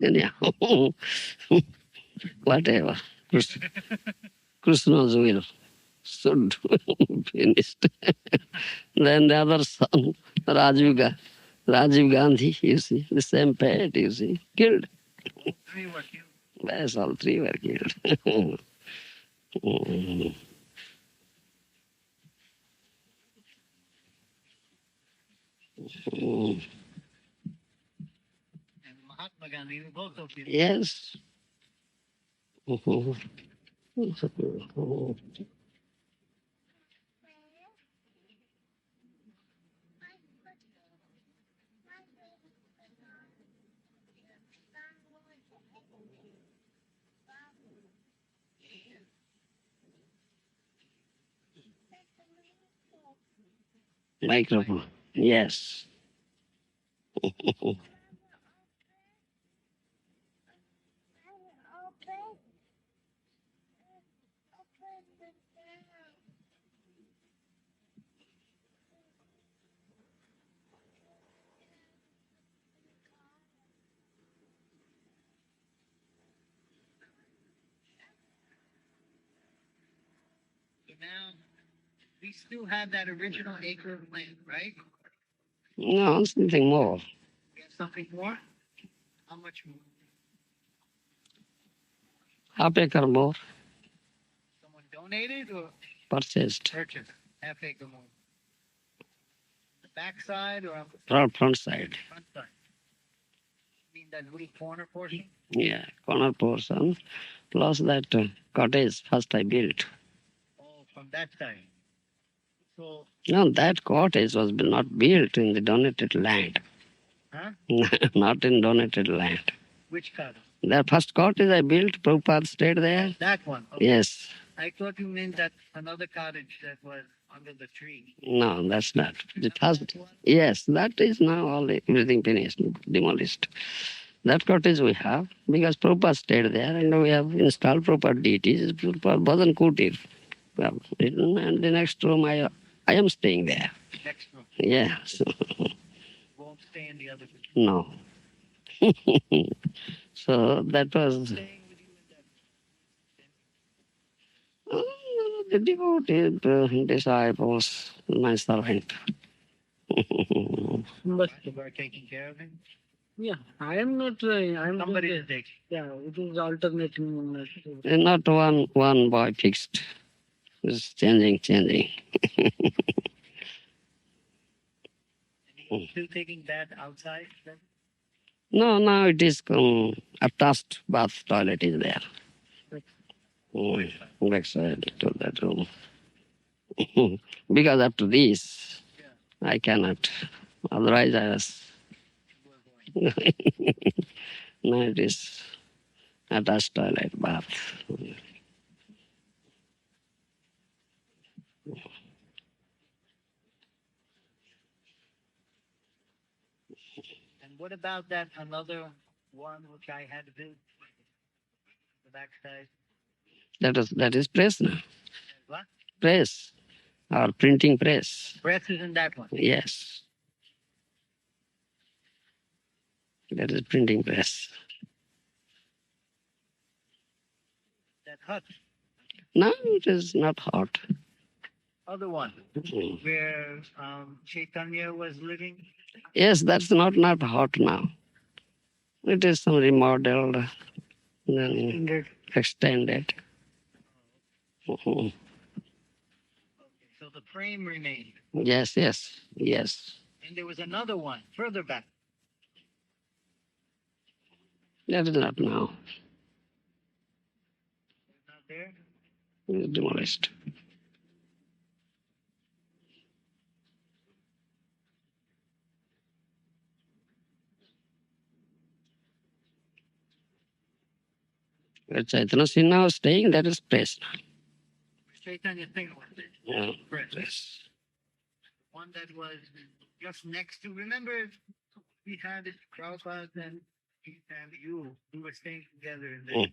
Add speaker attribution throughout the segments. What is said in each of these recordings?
Speaker 1: Anyhow, whatever. Krishna's will should finished. Then the other son, Rajiv Gandhi, you see, the same poet, you see, killed.
Speaker 2: Three were killed.
Speaker 1: Yes, all three were killed. Mm. Mm.
Speaker 2: And Mahatma Gandhi was also killed.
Speaker 1: Yes. Microphone. Yes.
Speaker 2: So now we still have that original acre of land, right?
Speaker 1: No, something more.
Speaker 2: We have something more. How much more?
Speaker 1: Half acre more
Speaker 2: Someone donated or
Speaker 1: purchased.
Speaker 2: purchased? Half acre more. The back side or on the
Speaker 1: Front side.
Speaker 2: front side? You mean that little corner portion?
Speaker 1: Yeah, corner portion. Plus that cottage first I built.
Speaker 2: Oh, from that side. So,
Speaker 1: No, that cottage was not built in the donated land.
Speaker 2: huh?
Speaker 1: Not in donated land.
Speaker 2: Which cottage?
Speaker 1: The first cottage I built, Prabhupada stayed there.
Speaker 2: That one. Okay.
Speaker 1: Yes.
Speaker 2: I thought you meant that another cottage that was under the tree.
Speaker 1: No, that's not. The
Speaker 2: Not
Speaker 1: first,
Speaker 2: that one?
Speaker 1: yes, that is now all everything finished, demolished. That cottage we have because Prabhupada stayed there and we have installed Prabhupada deities. Prabhupada Bhajan Kutir. Well, and the next room I am staying there.
Speaker 2: Next room.
Speaker 1: Yeah. So,
Speaker 2: Won't stay in the other room.
Speaker 1: no. So that was
Speaker 2: Staying with you in that.
Speaker 1: the devoted disciples, my servant.
Speaker 2: But you are taking care of him?
Speaker 3: Yeah, I am not. I am.
Speaker 2: Somebody is taking.
Speaker 3: Yeah, it is alternating.
Speaker 1: Not one boy fixed. It's changing.
Speaker 2: And he's still taking that outside? Then?
Speaker 1: No, now it is attached bath toilet is there. Backside to that room. Because after this,
Speaker 2: Yeah.
Speaker 1: I cannot. Otherwise, I was.
Speaker 2: We're going.
Speaker 1: Now it is attached toilet bath.
Speaker 2: And what about that another one which I had to build? The backside.
Speaker 1: That is press now.
Speaker 2: What?
Speaker 1: Press. Or printing press.
Speaker 2: Press is in that one.
Speaker 1: Yes. That is printing press.
Speaker 2: That hut.
Speaker 1: No, it is not hot.
Speaker 2: Other one. Where Chaitanya was living.
Speaker 1: Yes, that's not hot now. It is some remodeled, then extended.
Speaker 2: Okay, so the frame remained.
Speaker 1: Yes.
Speaker 2: And there was another one further back.
Speaker 1: That is not now.
Speaker 2: Not there.
Speaker 1: It is demolished. Where Chaitanya Sinha was staying, that is press.
Speaker 2: Chaitanya thing was it.
Speaker 1: Yeah,
Speaker 2: Press.
Speaker 1: press.
Speaker 2: One that was just next to. Remember, we had it Prabhupada and you. We were staying together in there.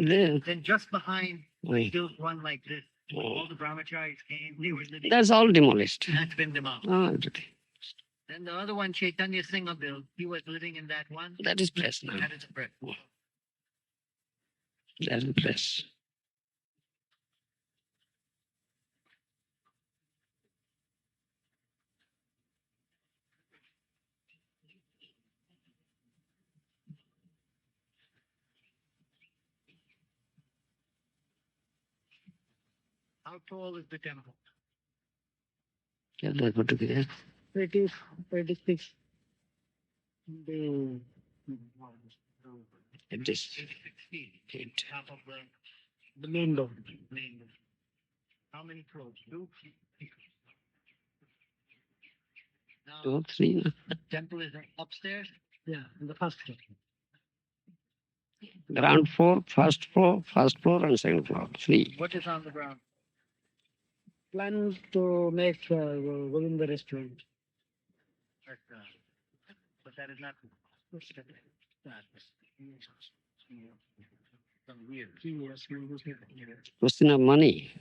Speaker 1: There.
Speaker 2: Then just behind, I built one like this. All the brahmacharis came. They were living.
Speaker 1: That's all demolished.
Speaker 2: That's been demolished.
Speaker 1: Everything.
Speaker 2: Then the other one, Chaitanya Singha built. He was living in that one.
Speaker 1: That is press now.
Speaker 2: That is a brick.
Speaker 1: That is press.
Speaker 2: How tall is the temple?
Speaker 1: Yeah, that's what it is.
Speaker 3: 86. The
Speaker 1: It is
Speaker 2: 86 feet.
Speaker 1: eight.
Speaker 2: Top of
Speaker 3: the main door.
Speaker 2: main. How many floors? Two. Now,
Speaker 1: 2 or 3. No?
Speaker 2: the temple is upstairs.
Speaker 3: Yeah, in the first floor.
Speaker 1: Ground floor, first floor, and second floor. 3.
Speaker 2: What is on the ground?
Speaker 3: Plan to make Govinda restaurant.
Speaker 2: But that is not. Some weird.
Speaker 1: Question of money.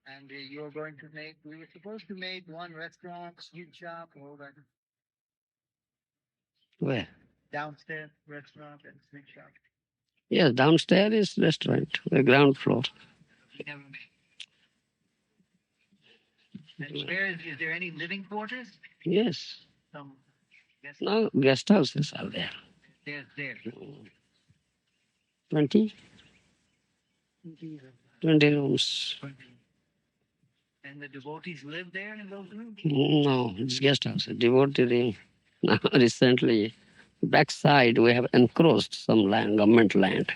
Speaker 2: And you're going to make. We were supposed to make one restaurant, sweet shop, all that.
Speaker 1: Where?
Speaker 2: Downstairs restaurant and sweet shop.
Speaker 1: Yes, downstairs is restaurant, the ground floor.
Speaker 2: We never made. And where is there any living quarters?
Speaker 1: Yes.
Speaker 2: Some guest
Speaker 1: Now guest houses are there.
Speaker 2: there.
Speaker 1: 20? 20 rooms.
Speaker 2: And the devotees live there in those rooms?
Speaker 1: No, it's guest house. Devotee. Now recently, backside we have encroached some land, government land.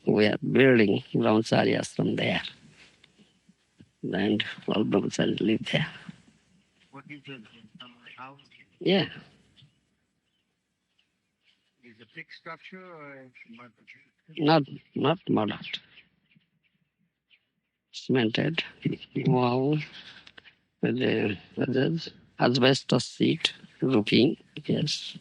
Speaker 1: We are building brahmachari ashram there. And all brahmacharis live there.
Speaker 2: What is it? Some house?
Speaker 1: Yeah,
Speaker 2: Is it a fixed structure or mud?
Speaker 1: not modeled. Cemented wall with the others, asbestos sheet, roofing, yes.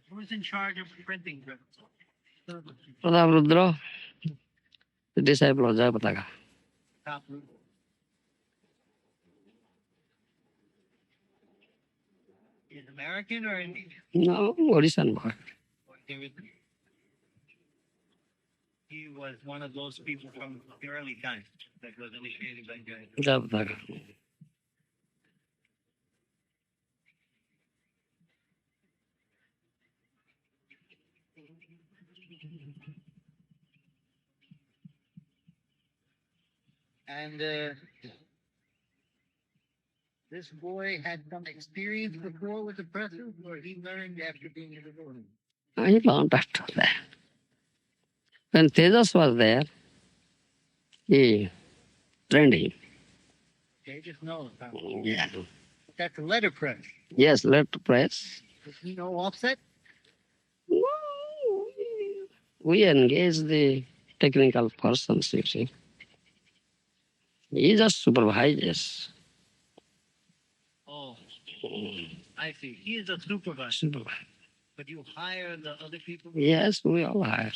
Speaker 2: Who's in charge of printing?
Speaker 1: Pradap Rudra, the disciple of Jayapataka.
Speaker 2: Top room. Is American or Indian?
Speaker 1: No, Odishan boy.
Speaker 2: Or there is- He was one of those people from the early times that was initiated by Jay.
Speaker 1: Jayapataka.
Speaker 2: And this boy had some experience before with the presses, or he learned after being in the building?
Speaker 1: I learned after that. When Tejas was there, he trained him.
Speaker 2: Okay, just knows. Huh?
Speaker 1: Yeah.
Speaker 2: That's a letterpress.
Speaker 1: Yes, letter press.
Speaker 2: Does he know offset?
Speaker 1: No, we engage the technical persons, you see. He just supervises.
Speaker 2: Oh, I see. He is a supervisor,
Speaker 1: Supervise.
Speaker 2: but you hire the other people?
Speaker 1: Yes, we all hire.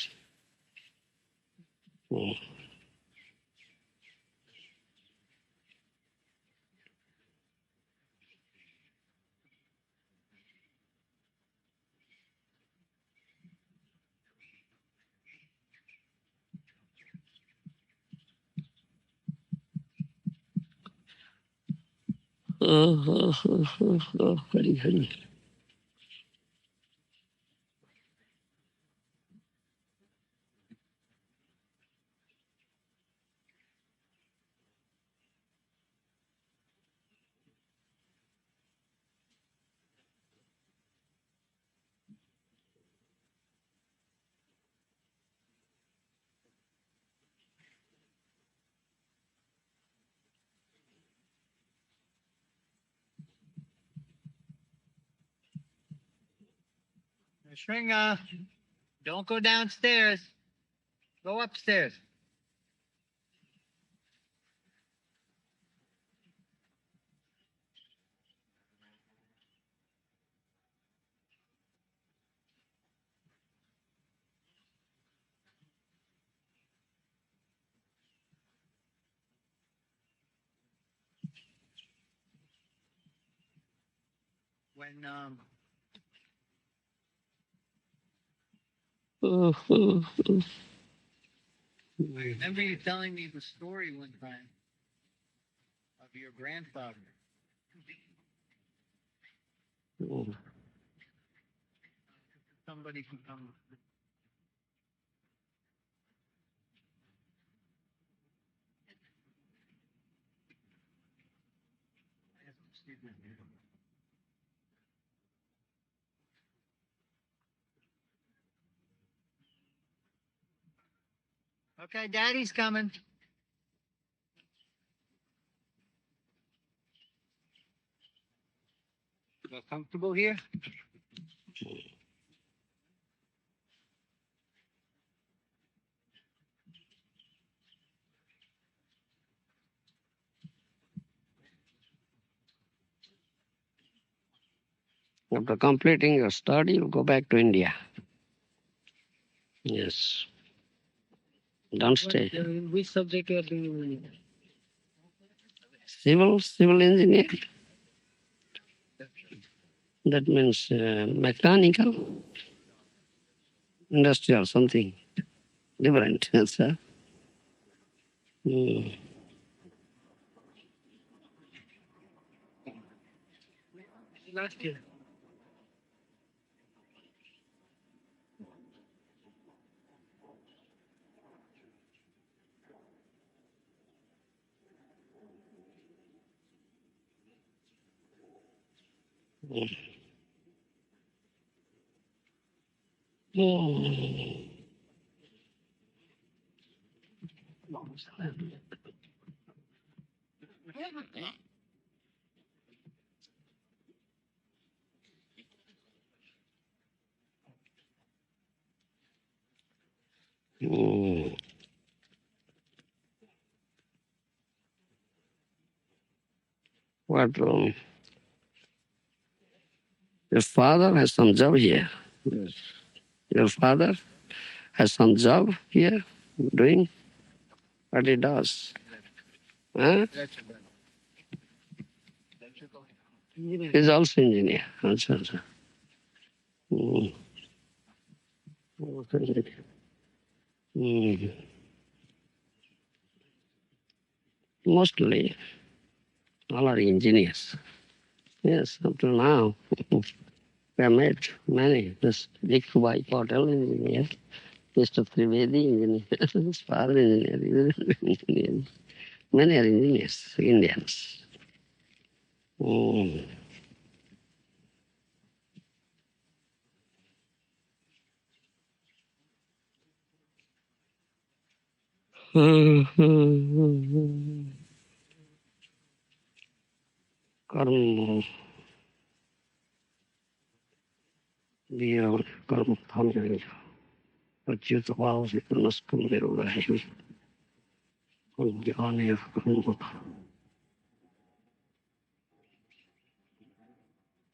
Speaker 1: Hari, hari.
Speaker 2: Shringa, don't go downstairs. Go upstairs. When remember you telling me the story one time of your grandfather. Somebody can come. Okay, Daddy's coming. You comfortable here?
Speaker 1: After completing your study, you go back to India. Yes. Don't stay.
Speaker 3: Which subject you are doing?
Speaker 1: Civil engineer. That means mechanical, industrial, something different. Yes, sir. Mm.
Speaker 3: Last year.
Speaker 1: Mm. Mm. What? Your father has some job here. Yes. Your father has some job here, doing what he does. Huh?
Speaker 3: Engineer.
Speaker 1: He's also engineer. Acha, acha. Mm. Okay. Mm. Mostly all are engineers. Yes, up to now. We have met many. This Dikhubai Patel engineer, Mr. Trivedi engineer, his father engineer, engineer. Many are engineers, Indians. Mm. कर्म दिया और कर्म फल जाएगा अच्युत भाव से नष्ट रहे और ज्ञान या कर्म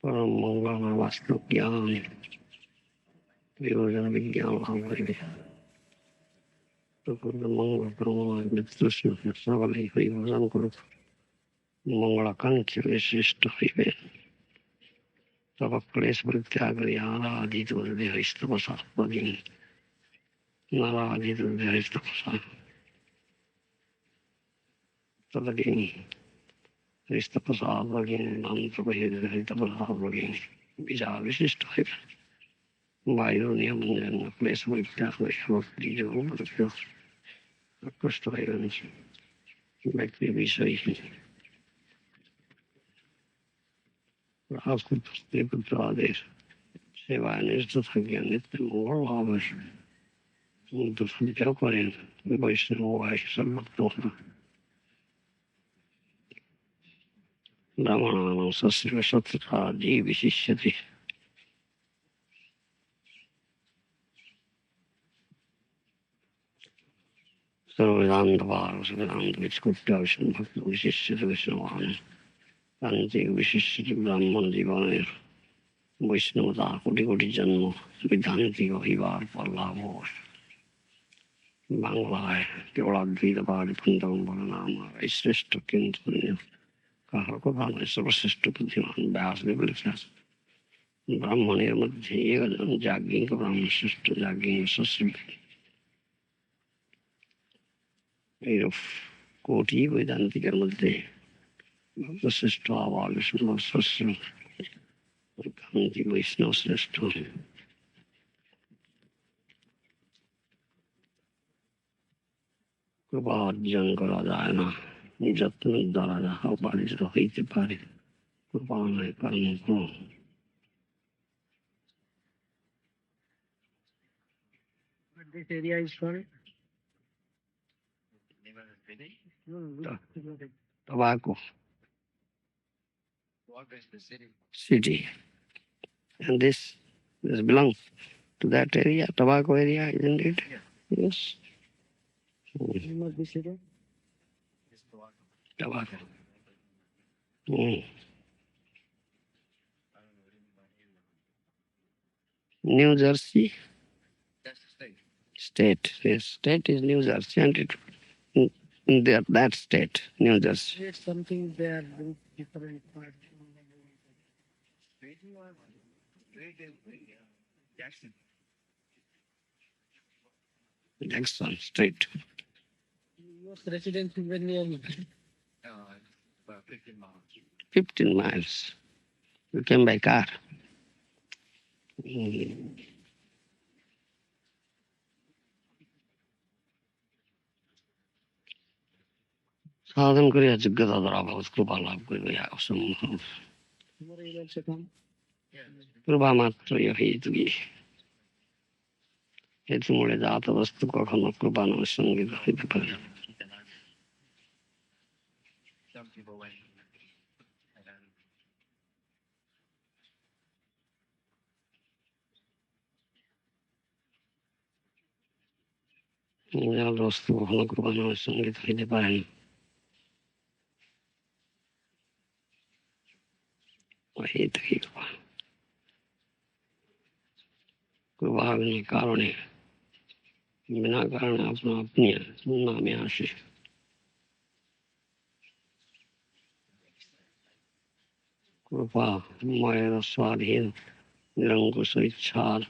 Speaker 1: परम मंगल वास्तव ज्ञान प्रयोजन विज्ञान हमारे तो मंगल कर्म मृत्यु से सबल प्रयोजन करो मंगलाकांक्षी विशिष्ट हरिवे तब क्लेश परित्याग आराधित हरिस्तपसा नाराधित हरिस्तपसा तदगिनी हरिस्तपसा भगिन मंत्र हरितपसा भगिन विजा विशिष्ट है वायु नियम क्लेश परित्याग भक्ति जो कृष्ण व्यक्ति विषय आपको पुत्र आदेश सेवा निष्ठ थकिया नित्य मोह भाव तो क्या करें वैष्णव भाई सब भक्तों ब्राह्मणानां सस्य सत्ता जी विशिष्यते सर्ववेदांतवार वेदांत विस्कुट्याविष्णु भक्त विशिष्य वैष्णवान कांति विशिष्य ब्राह्मण जीवन वैष्णवता कोटि कोटि जन्म विधांति हरिवार पर लाभ बांग्लाয় কেবলাদ্বৈতবাদী বৃন্দাবন নাম এই শ্রেষ্ঠ কিন্তু কাহার কথা নয় সর্বশ্রেষ্ঠ বুদ্ধিমান ব্যাসদেব লিখেছেন ব্রাহ্মণের মধ্যে একজন যাজ্ঞিক ব্রাহ্মণ শ্রেষ্ঠ যাজ্ঞিক সশ্রী এইরূপ কোটি বৈদান্তিকের মধ্যে ভক্তশ্রেষ্ঠ আবার বিষ্ণু শ্রেষ্ঠ কান্তি বৈষ্ণব শ্রেষ্ঠ কৃপা অর্জন করা যায় না যত্নের দ্বারা যাহা উপার্জিত হইতে পারে কৃপা নয় কর্ম
Speaker 3: But this area is called
Speaker 1: tobacco
Speaker 2: What is the city?
Speaker 1: city. And this belongs to that area, tobacco area, isn't it?
Speaker 2: Yeah.
Speaker 1: Yes.
Speaker 3: name of this area.
Speaker 2: It's the one.
Speaker 1: Tobacco.
Speaker 2: I don't know
Speaker 1: New Jersey
Speaker 2: That's the state.
Speaker 1: state. Yes, state is New Jersey, and it in that state, New Jersey.
Speaker 3: It's something they are doing different parts.
Speaker 2: Jackson.
Speaker 1: Jackson State.
Speaker 3: Your residence is very near.
Speaker 2: About 15 miles.
Speaker 1: 15 miles. You came by car. সাধন করিয়া যোগ্যতা দ্বারা ভগবত কৃপা লাভ করিবে অসম্ভব
Speaker 3: Tomorrow you also come.
Speaker 2: Yeah.
Speaker 1: কৃপা মাত্রই হেতুকি হেতু মূলে জাত বস্তু কখনো কৃপা নামে সঙ্গীত হইতে পারে না।
Speaker 2: Some people went. And then
Speaker 1: জাত বস্তু কখনো কৃপা নামে সঙ্গীত হইতে পারে না। হেতুকি কৃপা কৃপা বিনা কারণে বিনা কারণে আপনা আপনি নামে আসে। কৃপা মায়ের স্বাধীন নিরঙ্কুশ ইচ্ছার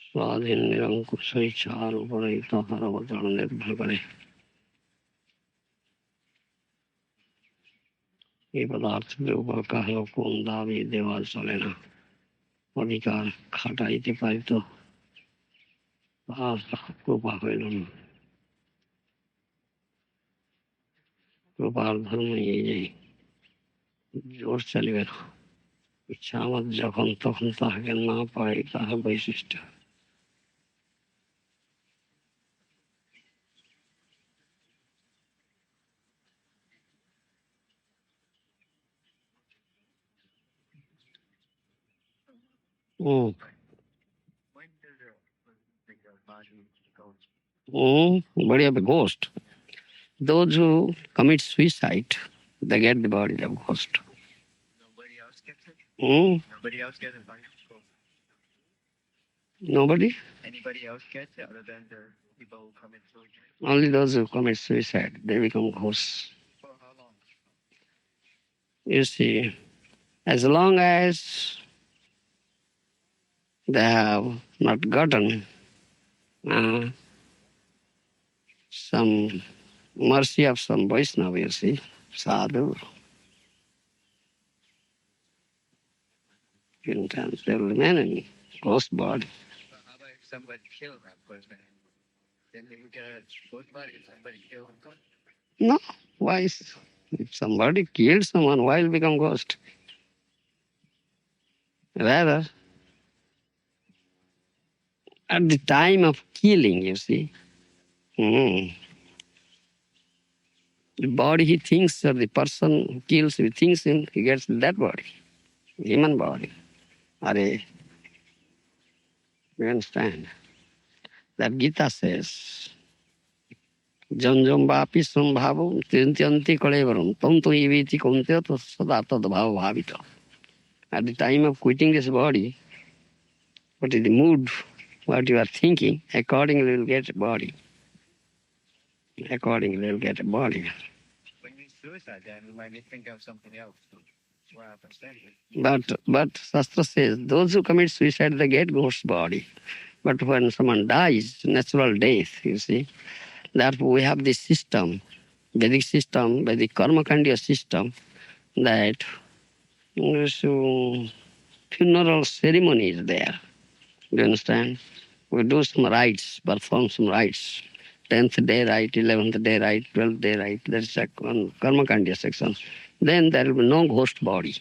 Speaker 1: স্বাধীন নিরঙ্কুশ ইচ্ছার উপরেই তাহার অবতরণ নির্ভর করে। এই পদার্থের উপর কাহারও কোন দাবি দেওয়া চলে না। অধিকার খাটাইতে পারিত তাহার কৃপা হইল না। কৃপার ধর্ম এই যে জোর চলিবে না। ইচ্ছা আমার যখন তখন তাহাকে না পাই তাহার বৈশিষ্ট্য।
Speaker 2: when does the body go?
Speaker 1: Body of a ghost. Those who commit suicide, they get the body of ghost.
Speaker 2: Nobody else gets it?
Speaker 1: Hmm?
Speaker 2: Nobody else gets it?
Speaker 1: Nobody?
Speaker 2: Anybody else gets it other than the people who commit suicide?
Speaker 1: Only those who commit suicide, they become ghosts.
Speaker 2: For how long?
Speaker 1: You see, as long as they have not gotten some mercy of some Vaishnava, you see, sadhu, in times they will remain in ghost body.
Speaker 2: So how about if somebody killed that person? Then they would get a ghost body if somebody killed him?
Speaker 1: No, why? If somebody killed someone, why will become ghost? Rather, at the time of killing, you see, the body he thinks, or the person who kills, he thinks him, he gets that body, human body. You understand? That Gita says, Jam jam vapi sambhavam tintyanti kalevaram tanto iviti kuntyata sadatad bhava bhavita. At the time of quitting this body, what is the mood, what you are thinking, accordingly you will get a body. Accordingly you will get a body.
Speaker 2: When you suicide, then you might think of something else. What happens then?
Speaker 1: But Shastra says, those who commit suicide, they get ghost body. But when someone dies, natural death, you see, therefore we have this system, Vedic karma kandiya system, that so funeral ceremony is there. Do you understand? We do some rites, perform some rites. 10th day rite, 11th day rite, 12th day rite. That's a karma kandiya section. Then there will be no ghost body.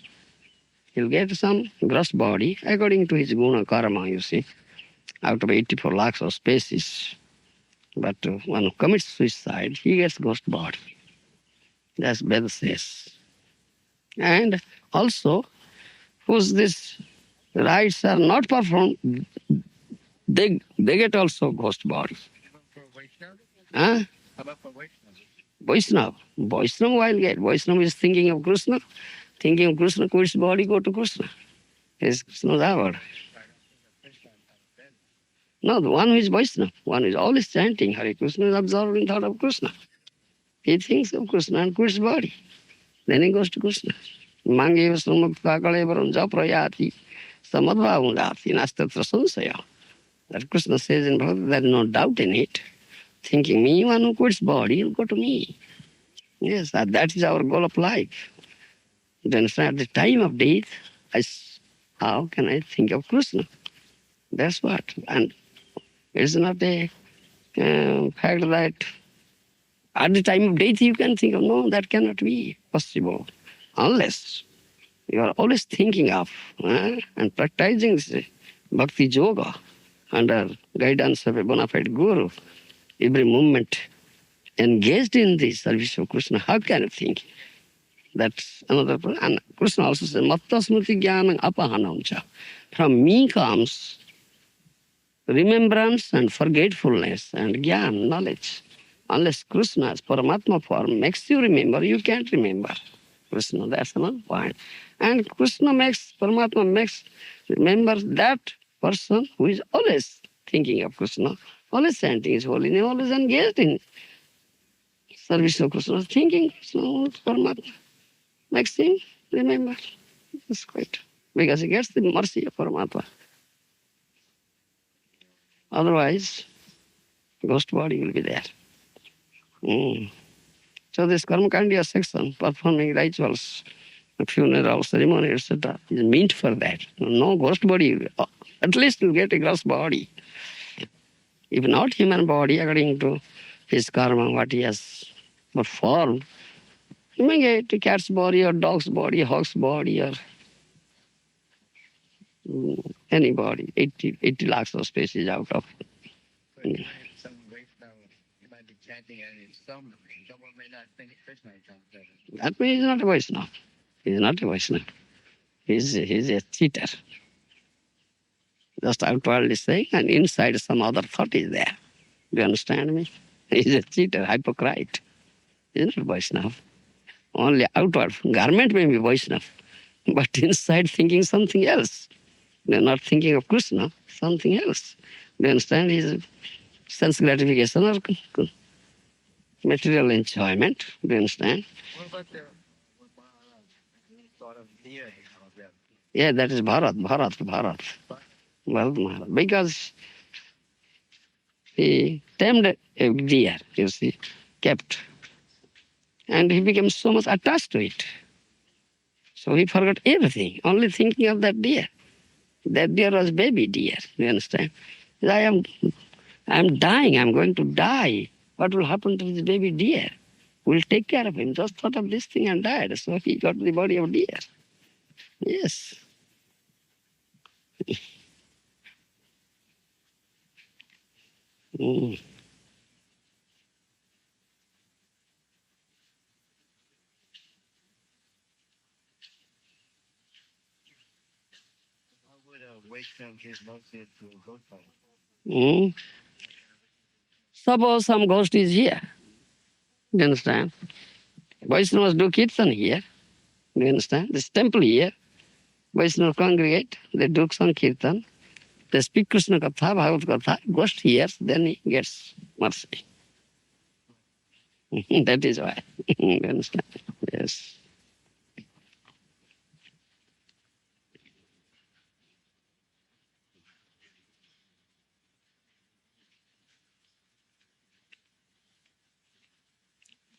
Speaker 1: He'll get some gross body according to his guna karma, you see, out of 84 lakhs of species. But one who commits suicide, he gets ghost body. That's Veda says. And also, whose these rites are not performed, they get also ghost body.
Speaker 2: For Vaishnava?
Speaker 1: Huh?
Speaker 2: How about for Vaishnava?
Speaker 1: Vaishnava will get. Vaishnava is thinking of Krishna. Thinking of Krishna, quits body, go to Krishna. Is Krishna's hour. No, the one who is Vaishnava, one who is always chanting Hare Krishna is absorbed in thought of Krishna. He thinks of Krishna and quits body. Then he goes to Krishna. Mangev samukta kalevaram japrayati samadbhavundati nastatra sansaya. That Krishna says in Bhagavad, there is no doubt in it. Thinking me, one who quits body, will go to me. Yes, that is our goal of life. Then at the time of death, how can I think of Krishna? That's what. And it's not a fact that at the time of death you can think of, no, that cannot be possible. Unless you are always thinking of and practicing this bhakti yoga under guidance of a bona fide guru, every moment engaged in the service of Krishna, how can you think? That's another point. And Krishna also says, Matta smriti jnanam apahanam cha. From me comes remembrance and forgetfulness and jnana, knowledge. Unless Krishna's Paramatma form makes you remember, you can't remember Krishna. That's another point. And Paramatma makes remember that person who is always thinking of Krishna, always chanting his holy name, always engaged in service of Krishna, thinking Krishna, Paramatma makes him remember. That's quite. Because he gets the mercy of Paramatma. Otherwise, ghost body will be there. So this karma kandiya section, performing rituals, funeral ceremony, etc., is meant for that. No ghost body. At least you'll get a gross body. If not human body, according to his karma, what he has performed, you may get a cat's body or dog's body, hawk's body, or any body, 80 lakhs of species out of.
Speaker 2: So you might have some Vaishnava, you might be chanting and someone may not think Krishna is chanting.
Speaker 1: That means he's not a Vaishnava. He's not a Vaishnava. He's a cheater. Just outwardly saying, and inside some other thought is there. Do you understand me? He's a cheater, hypocrite. He's not Vaishnava. Only outward garment may be Vaishnava, but inside thinking something else. They're not thinking of Krishna, something else. Do you understand? His sense gratification or material enjoyment. Do you understand?
Speaker 2: What about the sort of deer of them?
Speaker 1: Yeah, that is Bharat. Maharaj. Because he tamed a deer, you see, kept. And he became so much attached to it. So he forgot everything, only thinking of that deer. That deer was baby deer, you understand? I am dying, I'm going to die. What will happen to this baby deer? We'll take care of him. Just thought of this thing and died. So he got the body of deer. Yes. Mm.
Speaker 2: How would a Vaishnava give mercy to a ghost body?
Speaker 1: Mm. Suppose some ghost is here. Do you understand? Vaishnavas do kirtan here. Do you understand? This temple here. Vaishnavas congregate, they do Sankirtan, they speak Krishna Katha, Bhagavad Katha, ghost hears, then he gets mercy. That is why. You understand? Yes.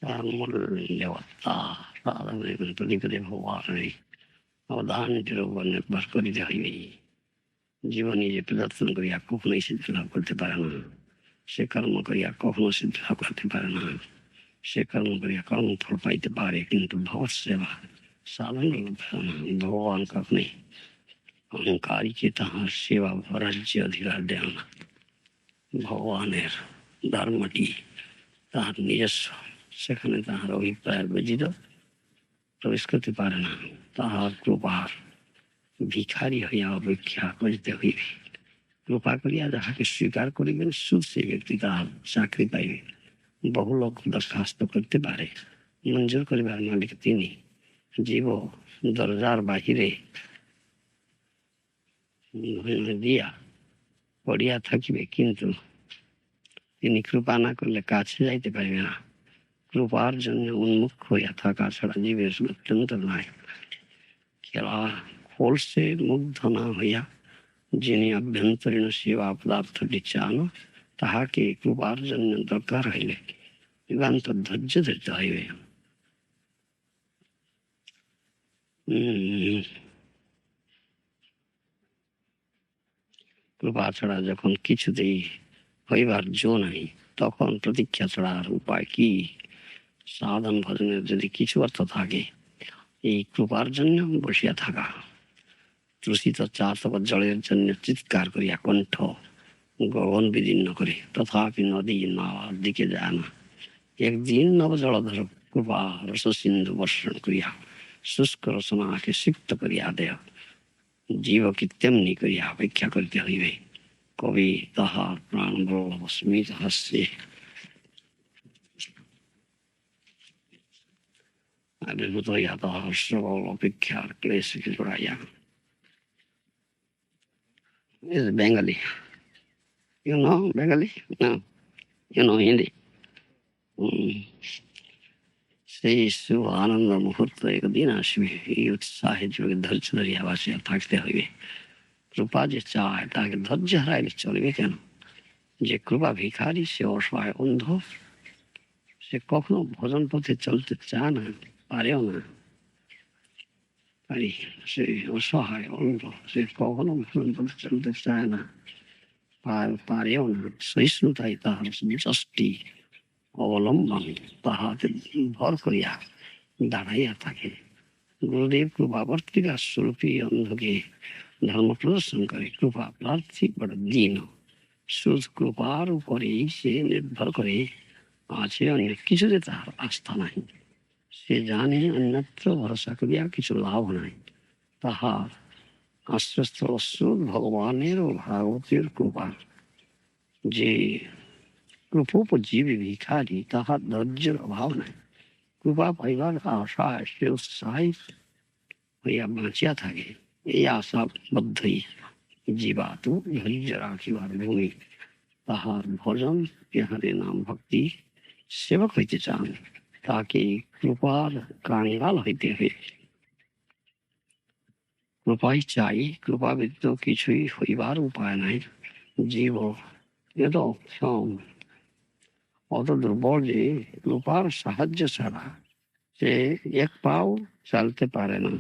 Speaker 1: मूल्यवत्ता साधने प्रतिपदे भगवान अवदान निर्भर करिতে হইবে জীবনে যে প্রদর্শন করিয়া কখনোই সিদ্ধ লাভ করতে পারে না সে কর্ম করিয়া কখনো সিদ্ধ লাভ করতে পারে না সে কর্ম করিয়া কর্মফল পাইতে পারে কিন্তু ভগবত সেবা সাধন ভগবান কখনোই অহংকারীকে তাহার সেবা রাজ্য অধিকার দেয় না ভগবানের ধর্মটি তাহার নিজস্ব সেখানে তাহার অভিপ্রায় ব্যতীত প্রবেশ করতে পারে না তাহার কৃপার ভিখারি হইয়া অপেক্ষা করিতে হইবে কৃপা করিয়া যাহাকে স্বীকার করিবেন শুধু সে ব্যক্তি তাহার চাকরি পাইবে বহু লোক দরখাস্ত করতে পারে মঞ্জুর করিবার মালিক তিনি জীব দরজার বাহিরে দিয়া পড়িয়া থাকিবে কিন্তু তিনি কৃপা না করলে কাছে যাইতে পারিবে না কৃপার জন্য উন্মুখ হইয়া থাকা ছাড়া জীবের অত্যন্ত নাই খেলা খোলসে মুগ্ধ না হইয়া যিনি আভ্যন্তরীণ সেবা পদার্থটি চান তাহাকে কৃপার জন্য দরকার হইলে নিতান্ত ধৈর্য ধরতে হইবে কৃপা ছাড়া যখন কিছুতেই হইবার জো নাই তখন প্রতীক্ষা ছাড়া আর উপায় কি সাধন ভজনের যদি কিছু অর্থ থাকে এই কৃপার জন্য বসিয়া থাকা তৃষিত চাতক জলের জন্য চিৎকার করিয়া কণ্ঠ গগন বিদীর্ণ করে তথাপি নদী নালার দিকে যায় না একদিন নব জলধর কৃপা রস সিন্ধু বর্ষণ করিয়া শুষ্ক রচনাকে সিক্ত করিয়া দেয় জীবকে তেমনি করিয়া অপেক্ষা করিতে হইবে কবি তাহার প্রাণ বল্লভ স্মিত হাস্যে আবির্ভূত হইয়া তাহার সবল অপেক্ষার ক্লেশকে জড়াইয়া is Bengali. You know Bengali? No. You know Hindi? সেই শুভ আনন্দ মুহূর্ত একদিন আসবে এই উৎসাহে যোগে ধৈর্য ধরিয়া বাসিয়া থাকতে হইবে কৃপা যে চায় তাকে ধৈর্য হারাইলে চলবে কেন যে কৃপা ভিখারি সে অসহায় অন্ধ সে কখনো ভজন পথে চলতে চায় না পারেও না পারি সে অসহায় অন্ধ সে কখনো ভজন পথে চলতে চায় না পারেও না সহিষ্ণুতাই তাহার যষ্টি অবলম্বন তাহাতে ভর করিয়া দাঁড়াইয়া থাকে গুরুদেব কৃপাবর্তিকা স্বরূপী অন্ধকে ধর্ম প্রদর্শন করে কৃপা প্রার্থী বড় দীন শুধু কৃপার উপরেই সে নির্ভর করে আছে অন্য কিছুতে তাহার আস্থা নাই সে জানে অন্যত্র ভরসা করিয়া কিছু লাভ নাই তাহার আশ্রয়স্থল শুধু ভগবানের ও ভাগবতের কৃপা যে কৃপোপজীবী ভিখারি তাহার ধৈর্যের অভাব নাই কৃপা পাইবার আশায় সে উৎসাহিত হইয়া বাঁচিয়া থাকে এই আশাবদ্ধই জীবাতু ধৈর্য রাখিবার ভূমি তাহার ভজন ইহারে নাম ভক্তি সেবক হইতে চান তাকে কৃপার কাঙ্গাল হইতে হইবে কৃপাই চাই কৃপা ব্যতীত কিছুই হইবার উপায় নাই জীব এত অক্ষম অত দুর্বল যে কৃপার সাহায্য ছাড়া সে এক পাও চালতে পারে না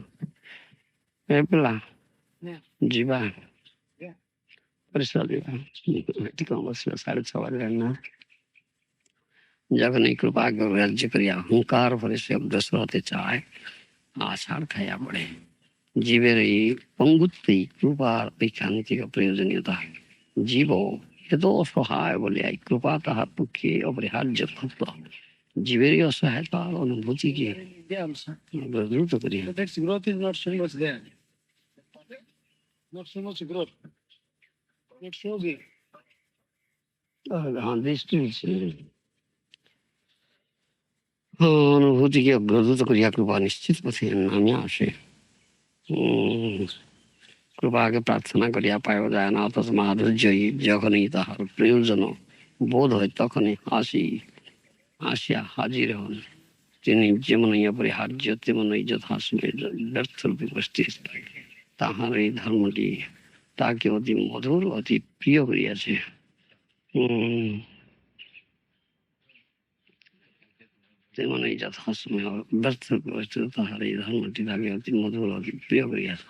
Speaker 1: পেলা ଯିବା ପରିସର ଯିବା ଏଠି କଣ ବସିବା 6:30 ବାଜିଲାଣି ନା যখন এই কৃপা রাজ্য করিয়া অহংকার ভরে সে অগ্রসর হতে চায় আষাঢ় খাইয়া পড়ে জীবের এই পঙ্গুত্বেই কৃপার ঐকান্তিক প্রয়োজনীয়তা জীব এত অসহায় বলে এই কৃপা তাহার পক্ষে অপরিহার্য তত্ত্ব জীবেরই অসহায়তার অনুভূতিকে দ্রুত করিয়া
Speaker 3: That growth is not so much there. Not so much growth. Not so big.
Speaker 1: हाँ दृष्टि অনুভূতিকে অগ্রদূত করিয়া কৃপা নিশ্চিত পথে নামিয়া আসে। কৃপাকে প্রার্থনা করিয়া পাওয়া যায় না, অথচ মাধুর্যই যখনই তাহার প্রয়োজন বোধ হয় তখনই আসিয়া হাজির হন। তিনি যেমনই অপরিহার্য তেমনই যথাসময়ে ব্যর্থরূপে উপস্থিত। তাহার এই ধর্মটি তাকে অতি মধুর অতি প্রিয় করিয়াছে। তেমনই যথাসময়ে ব্যর্থরূপে উপস্থিত তাহার এই ধর্মটি তাকে অতি মধুর অতি প্রিয় করিয়াছে।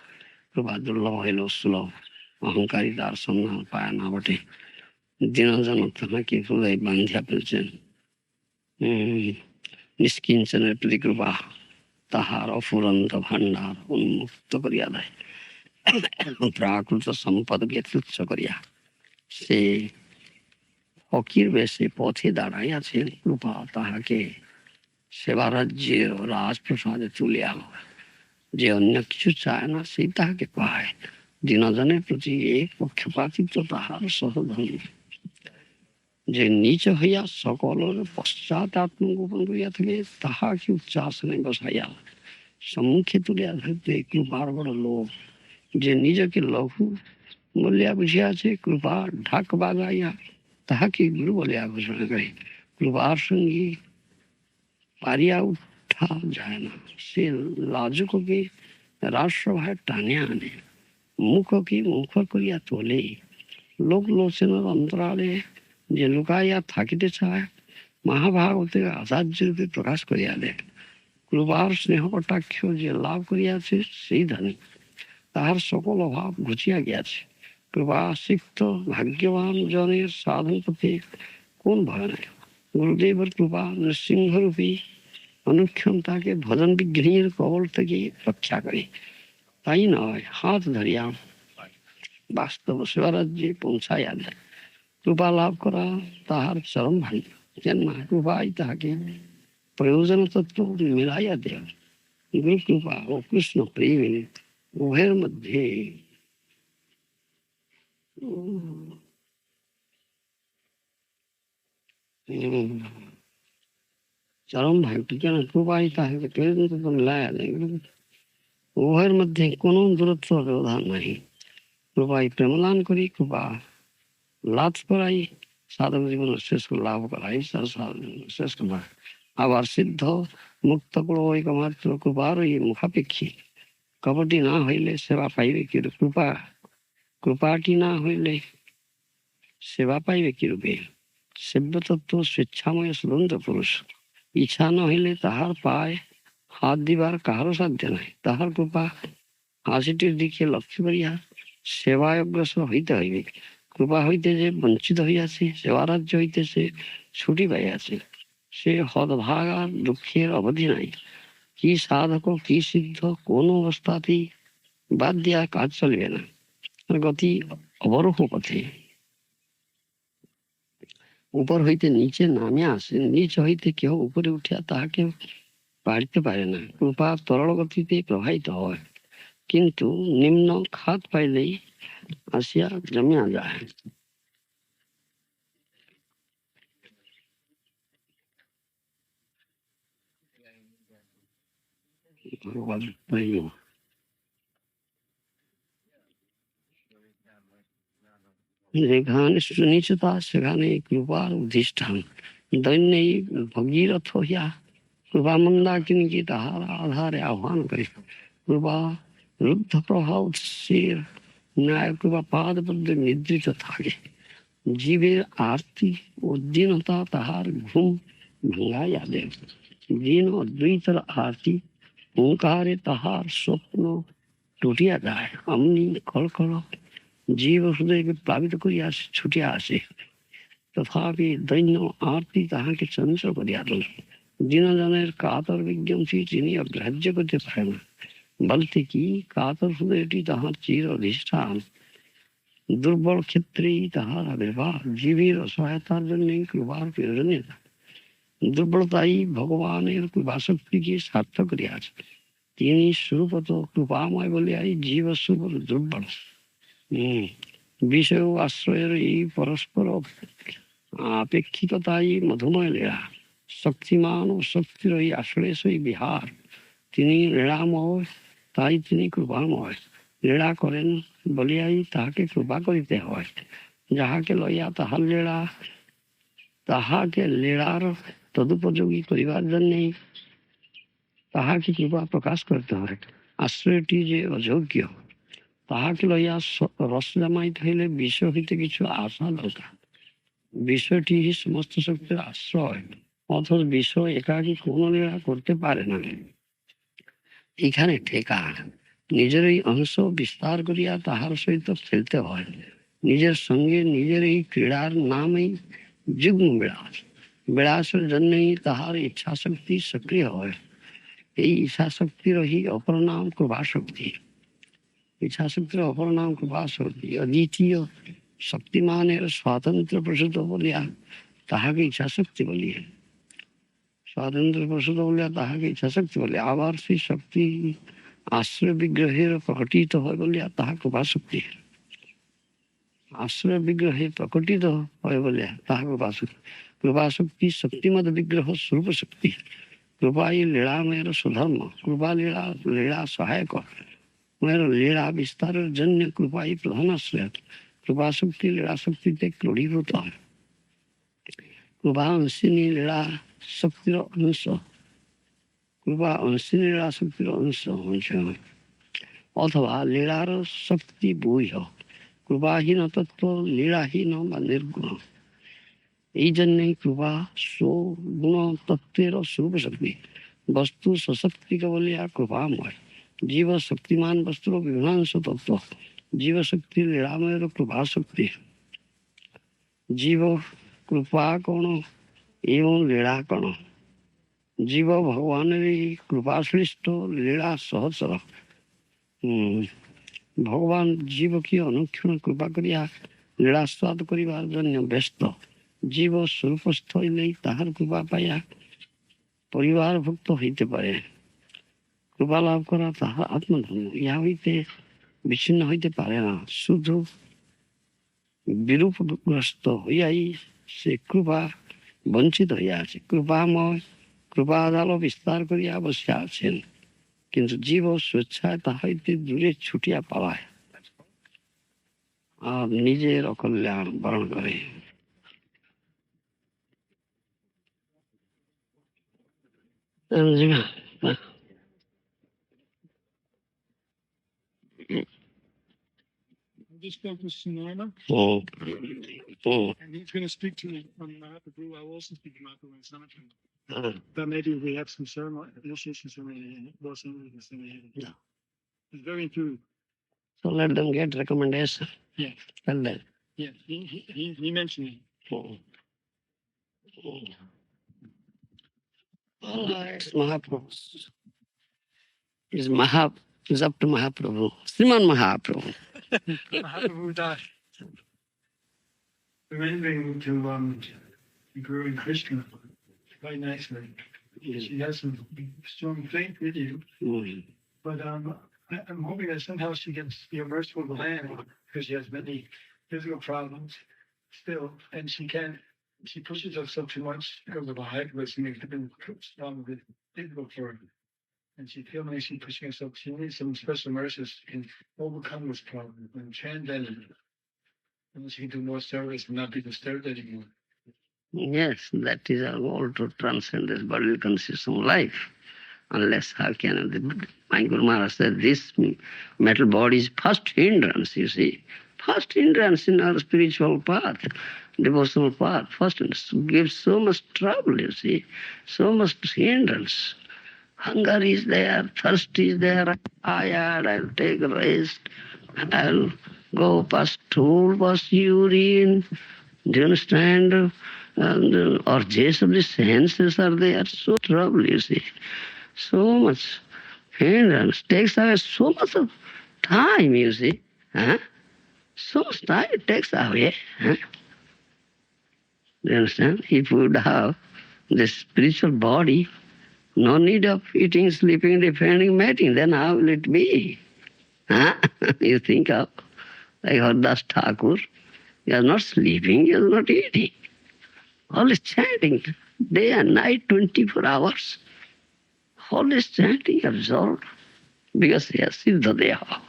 Speaker 1: কৃপা দুর্লভ হইল সুলভ, অহংকারী তার সন্ধান পায় না বটে। দীনজন তাহাকে হৃদয় বান্ধিয়া ফেলছেন। নিষ্কিঞ্চনের প্রতি কৃপা তাহার অফুরন্ত ভাণ্ডার উন্মুক্ত করিয়া দেয়। প্রাকৃত সম্পদকে তুচ্ছ করিয়া সে ফকির বেশে পথে দাঁড়াইয়াছে। কৃপা তাহাকে সেবারাজ্যের রাজপ্রসাদে তুলিয়া, যে অন্য কিছু চায় না সেই তাহাকে পায়। দীনজনের প্রতি এই পক্ষপাতিত্ব তাহার সহধর্ম। যে নিচ হইয়া সকলের পশ্চাৎ আত্মগোপন করিয়া থাকে, তাহাকে উচ্চাসনে বসাইয়া সম্মুখে তুলিয়া ধরতে কৃপার বড় লোভ। যে নিজেকে লঘু বলিয়া বুঝিয়াছে, কৃপা ঢাক বাজাইয়া তাহাকে গুরু বলিয়া ঘোষণা করে। কৃপার সঙ্গে পারিয়া উঠা যায় না। সে লাজুককে রাজসভায় টানে আনে, মুখকে মুখ করিয়া তোলে। লোক লোচনের অন্তরালে যে লুকাইয়া থাকিতে চায়, মহাভারতে আচার্য রূপে প্রকাশ করিয়া দেয়। কৃপার স্নেহ কটাক্ষ যে লাভ করিয়াছে সেই ধনী, তাহার সকল অভাব ঘুচিয়া গিয়াছে। কৃপা সিক্ত ভাগ্যবান জনের সাধন পথে কোন ভয় নাই। গুরুদেবের কৃপা নৃসিংহরূপী অনুক্ষণ তাকে ভজন বিঘ্নের কবল থেকে রক্ষা করে। তাই নয়, হাত ধরিয়া বাস্তব শিবরাজ্যে পৌঁছাইয়া দেয়। কৃপা লাভ করা তাহার চরম ভাগ্য। কেননা কৃপাই তাহাকে প্রয়োজন তত্ত্ব মিলাইয়া দেয়। গুরু কৃপা ও কৃষ্ণ প্রেম উভয়ের মধ্যে চরম ভাগ্য। কেন কৃপাই তাহাকে প্রয়োজন তত্ত্ব মিলাইয়া দেয়। উভয়ের মধ্যে কোনো দূরত্ব ব্যবধান নাই। কৃপাই প্রেমলান করি, কৃপা লাভ করাই সাধক জীবন শেষ লাভ করাই শেষ করা। আবার সিদ্ধ মুক্ত করো একমাত্র কৃপারই মুখাপেক্ষী। কপটি না হইলে সেবা পাইবে কি কৃপা, কৃপাটি না হইলে সেবা পাইবে কিরূপে। সেব্য তত্ত্ব স্বেচ্ছাময় স্বতন্ত্র পুরুষ। ইচ্ছা না হইলে তাহার পায় হাত দিবার কাহারও সাধ্য নাই। তাহার কৃপা হাসিটির দিকে লক্ষ্য করিয়া সেবায় অগ্রসর হইতে হইবে। কৃপা হইতে যে বঞ্চিত হইয়াছে, সেবারাজ্য হইতে সে ছুটি পাইয়াছে, সে হতভাগার দুঃখের অবধি নাই। কি সাধক কি সিদ্ধ কোন অবস্থাতেই বাদ দিয়া কাজ চলিবে না। গতি অবরোহ পথে উপর হইতে নিচে নামিয়া আসে, নিচ হইতে কেউ উপরে উঠিয়া তাহাকে পারিতে পারে না। কৃপা তরল গতিতে প্রবাহিত হয়, কিন্তু নিম্ন খাত পাইলেই আসিয়া জমিয়া যায়। যেখানে সুনিশ্চিতা সেখানে কৃপার অধিষ্ঠান। দৈন্যই ভগীরথ হইয়া কৃপা মন্দাকিনীকে তাহার আধারে আহ্বান করে। কৃপা রুদ্ধ প্রভাব উৎসের ন্যায় কৃপা পাদ পদ্মে নিদ্রিত থাকে। জীবের আরতি ও দীনতা তাহার ঘুম ভাঙাইয়া দেয়। দীন অদ্বৈতের আরতি ওঙ্কারে তাহার স্বপ্ন টুটিয়া যায়। অমনি কলকল জীব হৃদয়কে প্লাবিত করিয়া ছুটিয়া আসে। তথাপি দৈন্য আরতি তাহাকে চঞ্চল করিয়া তোলে। দীনজনের কাতর বিজ্ঞপ্তি তিনি অগ্রাহ্য করতে পারেন না। বলতে কি, কাতর হৃদয়টি তাহার চির অধিষ্ঠান। দুর্বল ক্ষেত্রেই তাহার আবির্ভাব। জীবের অসহায়তার জন্য কৃপার প্রয়োজনীয়তা। দুর্বলতাই ভগবানের কৃপাশক্তিকে সার্থক করিয়াছে। তিনি স্বরূপত কৃপাময় বলিয়াই জীব স্বরূপ দুর্বল। বিষয় আশ্রয়ের এই পরস্পর আপেক্ষিকতাই মধুময় লীলা, শক্তিমান ও শক্তির ওই আসলে সেই বিহার। তিনি লীলাময়, তাই তিনি কৃপাময়। লীলা করেন বলিয়াই তাহাকে কৃপা করিতে হয়। যাহাকে লইয়া তাহার লীলা, তাহাকে লীলার তদুপযোগী করিবার জন্যেই তাহাকে কৃপা প্রকাশ করতে হয়। আশ্রয়টি যে অযোগ্য, তাহাকে লইয়া রস জমাইতে হইলে বিশ্ব হইতে কিছু আশা দরকার। বিষয়টি সমস্ত শক্তির আশ্রয়, অথচ বিষয় একাকী কোনো লীলা করতে পারে না। এখানে ঠেকা, নিজের এই অংশ বিস্তার করিয়া তাহার সহিত খেলতে হয়। নিজের সঙ্গে নিজের এই ক্রীড়ার নামই যুগ্ম বিলাস। বিলাসের জন্যই তাহার ইচ্ছা শক্তি সক্রিয় হয়। এই ইচ্ছা শক্তিরই অপর নাম কৃপা শক্তি। ইচ্ছা শক্তির অপর নাম কৃপা শক্তি। অদ্বিতীয় শক্তিমানের স্বাতন্ত্র্য প্রসূত বলিয়া তাহাকে ইচ্ছা শক্তি বলিয়া, স্বাতন্ত্র্য প্রসূত বলিয়া তাহাকে ইচ্ছা শক্তি বলে। আবার সেই শক্তি আশ্রয় বিগ্রহের প্রকটিত হয় বলিয়া তাহা কৃপা শক্তি। আশ্রয় বিগ্রহে প্রকটিত হয় বলিয়া তাহা কৃপা শক্তি। কৃপা শক্তি শক্তিমদ বিগ্রহ স্বরূপ শক্তি। কৃপাই লীলাময়ের সুধর্ম। কৃপা লীলা লীলা সহায়ক। লীলা বিস্তারের জন্য কৃপাই প্রধান আশ্রয়। কৃপা শক্তি লীলা শক্তিতে ক্রোড়ীভূত হয়। কৃপা অংশিনী লীলা শক্তির অংশ। কৃপা অংশিনী লীলা শক্তির অংশ অথবা লীলার শক্তি বৈহ। কৃপাহীন তত্ত্ব লীলাহীন বা নির্গুণ। এই জন্যই কৃপা স্বগুণ তত্ত্বের স্বরূপ শক্তি। বস্তু সশক্তিকে বলিয়া কৃপাময়। জীব শক্তিমান বস্তুর বিভ্রাংশ তত্ত্ব। জীব শক্তি লীলাময়ের কৃপা শক্তি। জীব কৃপা কোণ এবং লীলা কোণ। জীব ভগবানের কৃপাশ্লিষ্ট লীলা সহচর। ভগবান জীবকে অনুক্ষণ কৃপা করিয়া লীলাস্বাদ করিবার জন্য ব্যস্ত। জীব স্বরূপস্থ হইলেই তাহার কৃপা পাইয়া পরিবারভুক্ত হইতে পারে। কৃপা লাভ করা তাহার আত্মধর্ম। ইহা হইতে বিচ্ছিন্ন হইতে পারে না। শুধু বিরূপগ্রস্ত হইয়াই সে কৃপা বঞ্চিত হইয়া আছে। কৃপাময় কৃপা আদালত বিস্তার করিয়া বসিয়া আছেন, কিন্তু জীব স্বেচ্ছায় তাহা হইতে দূরে ছুটিয়া পালায় আর নিজের অকল্যাণ বরণ করে।
Speaker 3: I just spoke with Sunana, and he's going to speak to me on Mahaprabhu. I will also speak to Mahaprabhu in Sanatan. But maybe we have some ceremony, initiation ceremony,
Speaker 1: Yeah.
Speaker 3: It's very intuitive.
Speaker 1: So let them get recommendation.
Speaker 3: Yeah.
Speaker 1: Tell them.
Speaker 3: Yeah, he mentioned it.
Speaker 1: All right, Mahaprabhu. Is up to Mahaprabhu. Srimad Mahaprabhu.
Speaker 3: Mahaprabhu died. Remembering to Guru and Krishna quite nicely. She has some strong faith with you, but I'm hoping that somehow she gets your merciful land because she has many physical problems still, and she pushes herself too much because of a height which makes it probably difficult for her. And she feels like she's pushing herself. She needs some special mercies in overcome this problem and transcend it. And she can do more service and not be disturbed anymore.
Speaker 1: Yes, that is our goal, to transcend this bodily consistent life. Unless how can my Guru Maharaj said this metal body is first hindrance, you see. First hindrance in our spiritual path, devotional path. First gives so much trouble, you see. So much hindrance. Hunger is there, thirst is there. I'm tired, I'll take a rest. I'll go past stool, past urine. Do you understand? And urges of the senses are there. So trouble, you see. So much hindrance. Takes away so much of time, you see. So much time it takes away. Do you understand? If we would have this spiritual body, no need of eating, sleeping, defending, mating, then how will it be? You think of, like Hardas Thakur, he is not sleeping, he is not eating. Always chanting, day and night, 24 hours. Always chanting, absorbed, because he has Siddha Deha.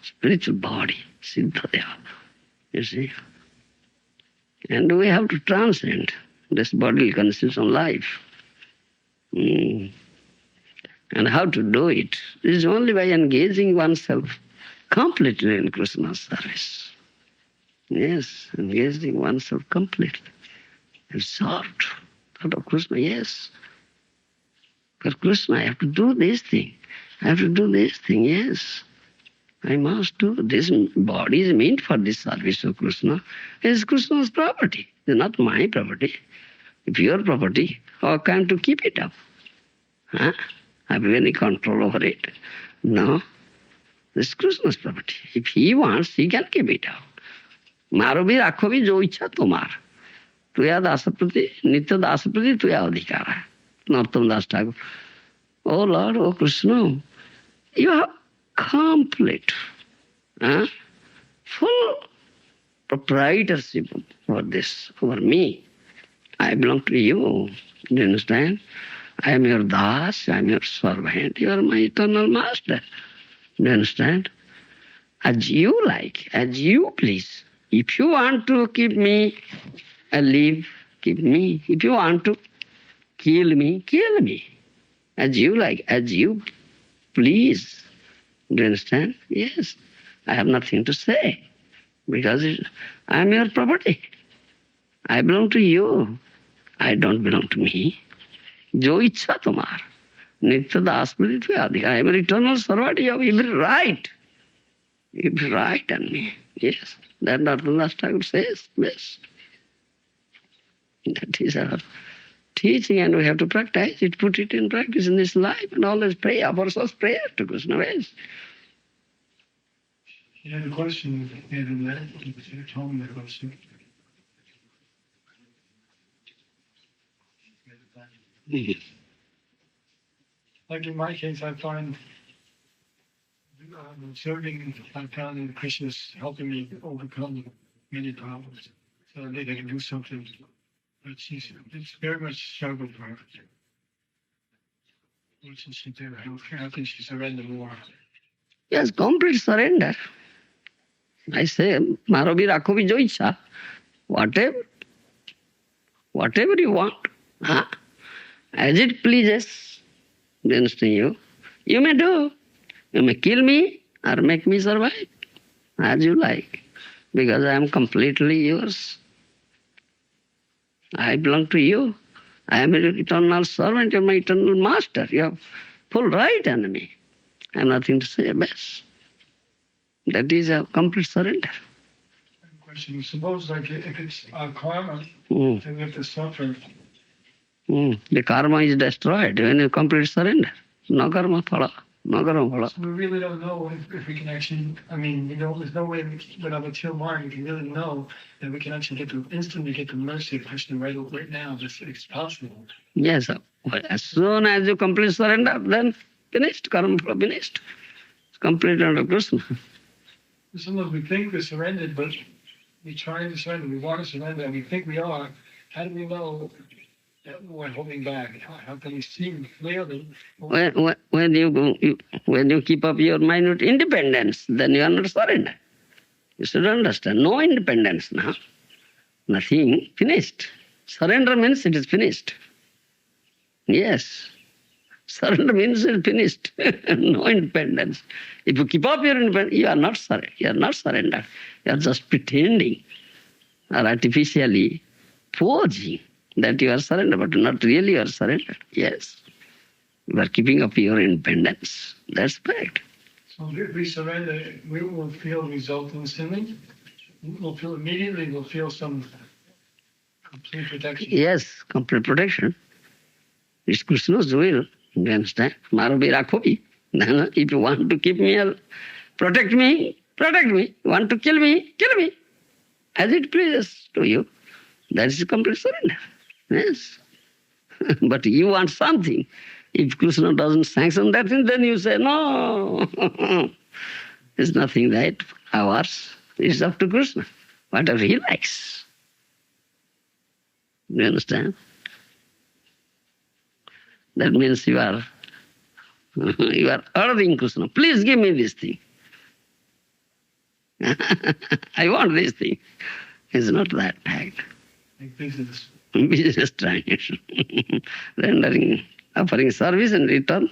Speaker 1: Spiritual body, Siddha Deha. You see? And we have to transcend this bodily constitutional life. And how to do it? It is only by engaging oneself completely in Krishna's service. Yes, engaging oneself completely. Absorbed. Thought of Krishna, yes. For Krishna, I have to do this thing. I have to do this thing, yes. I must do. This body is meant for this service of Krishna. It is Krishna's property. It is not my property. If your property, how come to keep it up? Huh? Have you any control over it? No. This is Krishna's property. If he wants, he can keep it up. मारो भी राखो भी जो इच्छा तुम्हार तुया दास प्रति नित्य दास प्रति तुया अधिकार है नरोत्तम दास Thakur Oh Lord, oh Krishna, you have complete, full proprietorship for this, over me. I belong to you. Do you understand? I am your das, I am your servant, you are my eternal master. Do you understand? As you like, as you please. If you want to keep me alive, keep me. If you want to kill me, kill me. As you like, as you please. Do you understand? Yes. I have nothing to say because I am your property. I belong to you. I don't belong to me. Jo ichha tumar. Nitya das praditve adhika. I am an eternal servant. You have every right. Every right on me. Yes. That Narottam Thakur says. Yes. That is our teaching, and we have to practice it, put it in practice in this life, and always pray, offer ourselves prayer to Krishna. Yes.
Speaker 3: You had a question in that, you told me that question. Like in my case, I find serving, I found that Krishna's helping me overcome many problems. So that I can do something. But it's very much struggle for her. What should she do? How can she surrender more?
Speaker 1: Yes, complete surrender. I say, Maro bhi rakho bhi jo ichha. Whatever you want. Huh? As it pleases. Do you understand you? You may do. You may kill me or make me survive. As you like. Because I am completely yours. I belong to you. I am your eternal servant. You are my eternal master. You have full right on me. I have nothing to say best. That is a complete surrender.
Speaker 3: Question. Suppose like if it's karma, then we have to suffer.
Speaker 1: The karma is destroyed when you complete surrender. No karma phala. No karma phala.
Speaker 3: So we really don't know if we can actually, there's no way with our mature mind we can really know that we can actually instantly get the mercy of Krishna right now. It's possible.
Speaker 1: Yes. As soon as you complete surrender, then finished. Karma phala finished. It's complete under Krishna.
Speaker 3: Sometimes we think we're surrendered, but we try to surrender. We want to surrender, and we think we are. How do we know that we're holding back? How can we see clearly?
Speaker 1: When you keep up your minute independence, then you are not surrender. You should understand. No independence now. Nothing. Finished. Surrender means it is finished. Yes. Surrender means it is finished. No independence. If you keep up your independence, you are not surrender. You are not surrendered. You are just pretending or artificially posing that you are surrendered, but not really you are surrendered. Yes. You are keeping up your independence. That's fact.
Speaker 3: So if we surrender, we will feel result instantly. We'll feel immediately, we'll feel some complete protection.
Speaker 1: Yes, complete protection. It's Krishna's will. You understand? Maro bhi rakho bhi. If you want to keep me, protect me, protect me. You want to kill me, kill me. As it pleases to you. That is complete surrender. Yes. But you want something. If Krishna doesn't sanction that thing, then you say, no. It's nothing that ours. It's up to Krishna. Whatever he likes. You understand? That means you are urging Krishna, please give me this thing. I want this thing. It's not that fact.
Speaker 3: Like business.
Speaker 1: Business transaction. Rendering, offering service in return,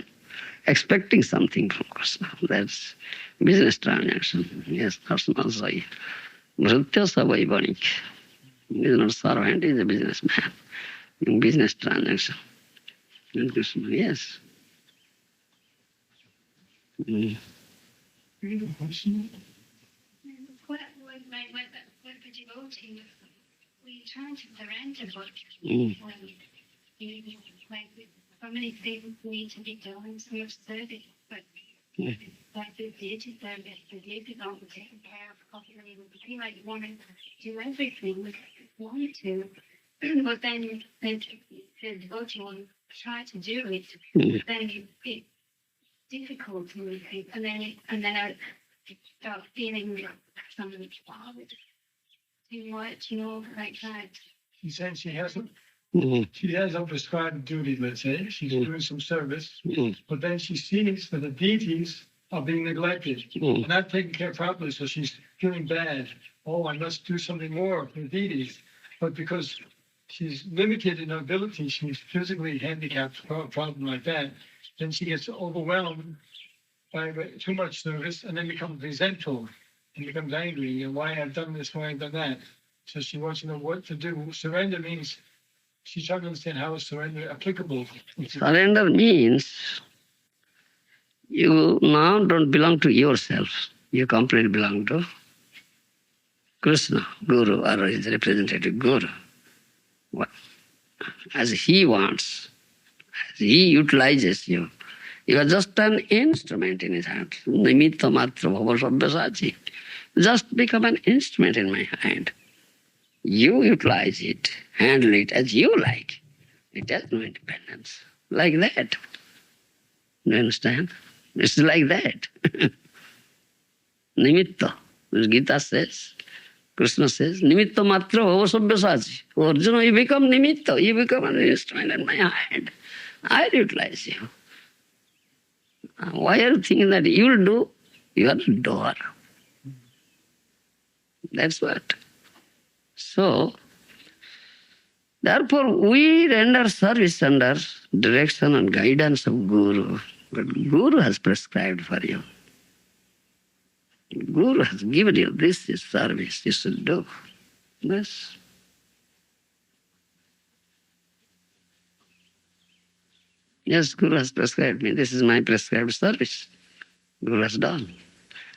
Speaker 1: expecting something from Krishna. That's business transaction. Yes, that's not so. Mritya savai banik. He is not servant, he is a businessman. In business transaction. And Krishna, yes. Mm.
Speaker 4: What the devotee, we try to surrender, but like so many things need to be done, so much service, but like the duty service, the duty is all taken care of, we feel like you want to do everything, we want to, but then the devotee will try to do it, but then it's difficult and then I start feeling some too much, like that.
Speaker 3: She said she hasn't.
Speaker 1: Mm.
Speaker 3: She has a prescribed duty, let's say. She's doing some service,
Speaker 1: Mm.
Speaker 3: but then she sees that the deities are being neglected
Speaker 1: Mm.
Speaker 3: and not taken care of properly, so she's feeling bad. Oh, I must do something more for the deities. But because she's limited in her ability, she's physically handicapped for a problem like that, then she gets overwhelmed by too much service and then becomes resentful and becomes angry and why I've done this, why I've done that. So she wants to know what to do. Surrender means she's trying to understand how is surrender applicable.
Speaker 1: Surrender means you now don't belong to yourself. You completely belong to Krishna, Guru, or his representative Guru. What? As he wants, as he utilizes you. You are just an instrument in his hand. Nimitta matra bhava sabyasachi. Just become an instrument in my hand. You utilize it, handle it as you like. It has no independence. Like that. Do you understand? It's like that. Nimitta. As Gita says, Krishna says, Nimitta matra bhava sabyasachi. Arjuna, you become nimitta, you become an instrument in my hand. I'll utilize you. Why are you thinking that you'll do? You are a doer. That's what. So, therefore, we render service under direction and guidance of Guru. But Guru has prescribed for you. Guru has given you this is service you should do. Yes. Yes, Guru has prescribed me. This is my prescribed service. Guru has done.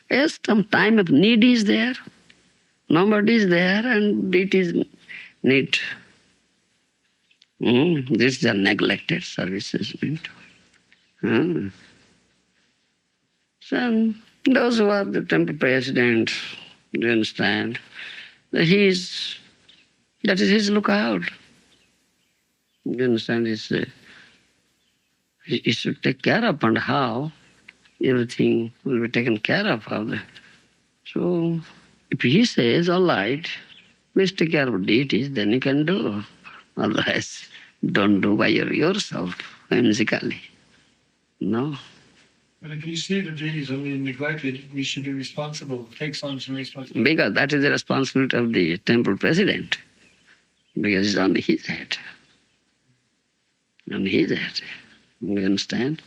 Speaker 1: Yes, some time of need is there. Nobody is there and it is need. These are neglected services. So those who are the temple president, do you understand? That is his lookout. You understand? He should take care of and how everything will be taken care of. So if he says, all right, please take care of deities, then you can do. Otherwise, don't do by yourself, whimsically. No.
Speaker 3: But if you see the deities are being neglected, we should be responsible, take some responsibility.
Speaker 1: Because that is the responsibility of the temple president. Because it's on his head. On his head. You understand?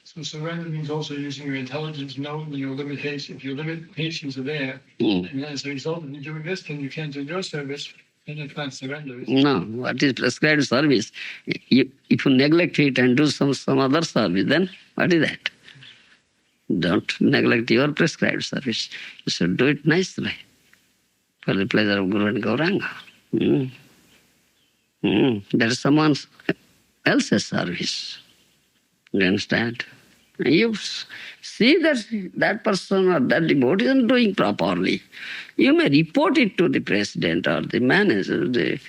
Speaker 3: So surrender means also using your intelligence, knowing your limitations. If your limitations are there, and as a result of you doing this, then you can't do your service, then it's not surrender.
Speaker 1: No, what is prescribed service? If you neglect it and do some other service, then what is that? Don't neglect your prescribed service. You should do it nicely for the pleasure of Guru and Gauranga. That is someone else's service. You understand? You see that person or that devotee isn't doing properly. You may report it to the president or the manager, the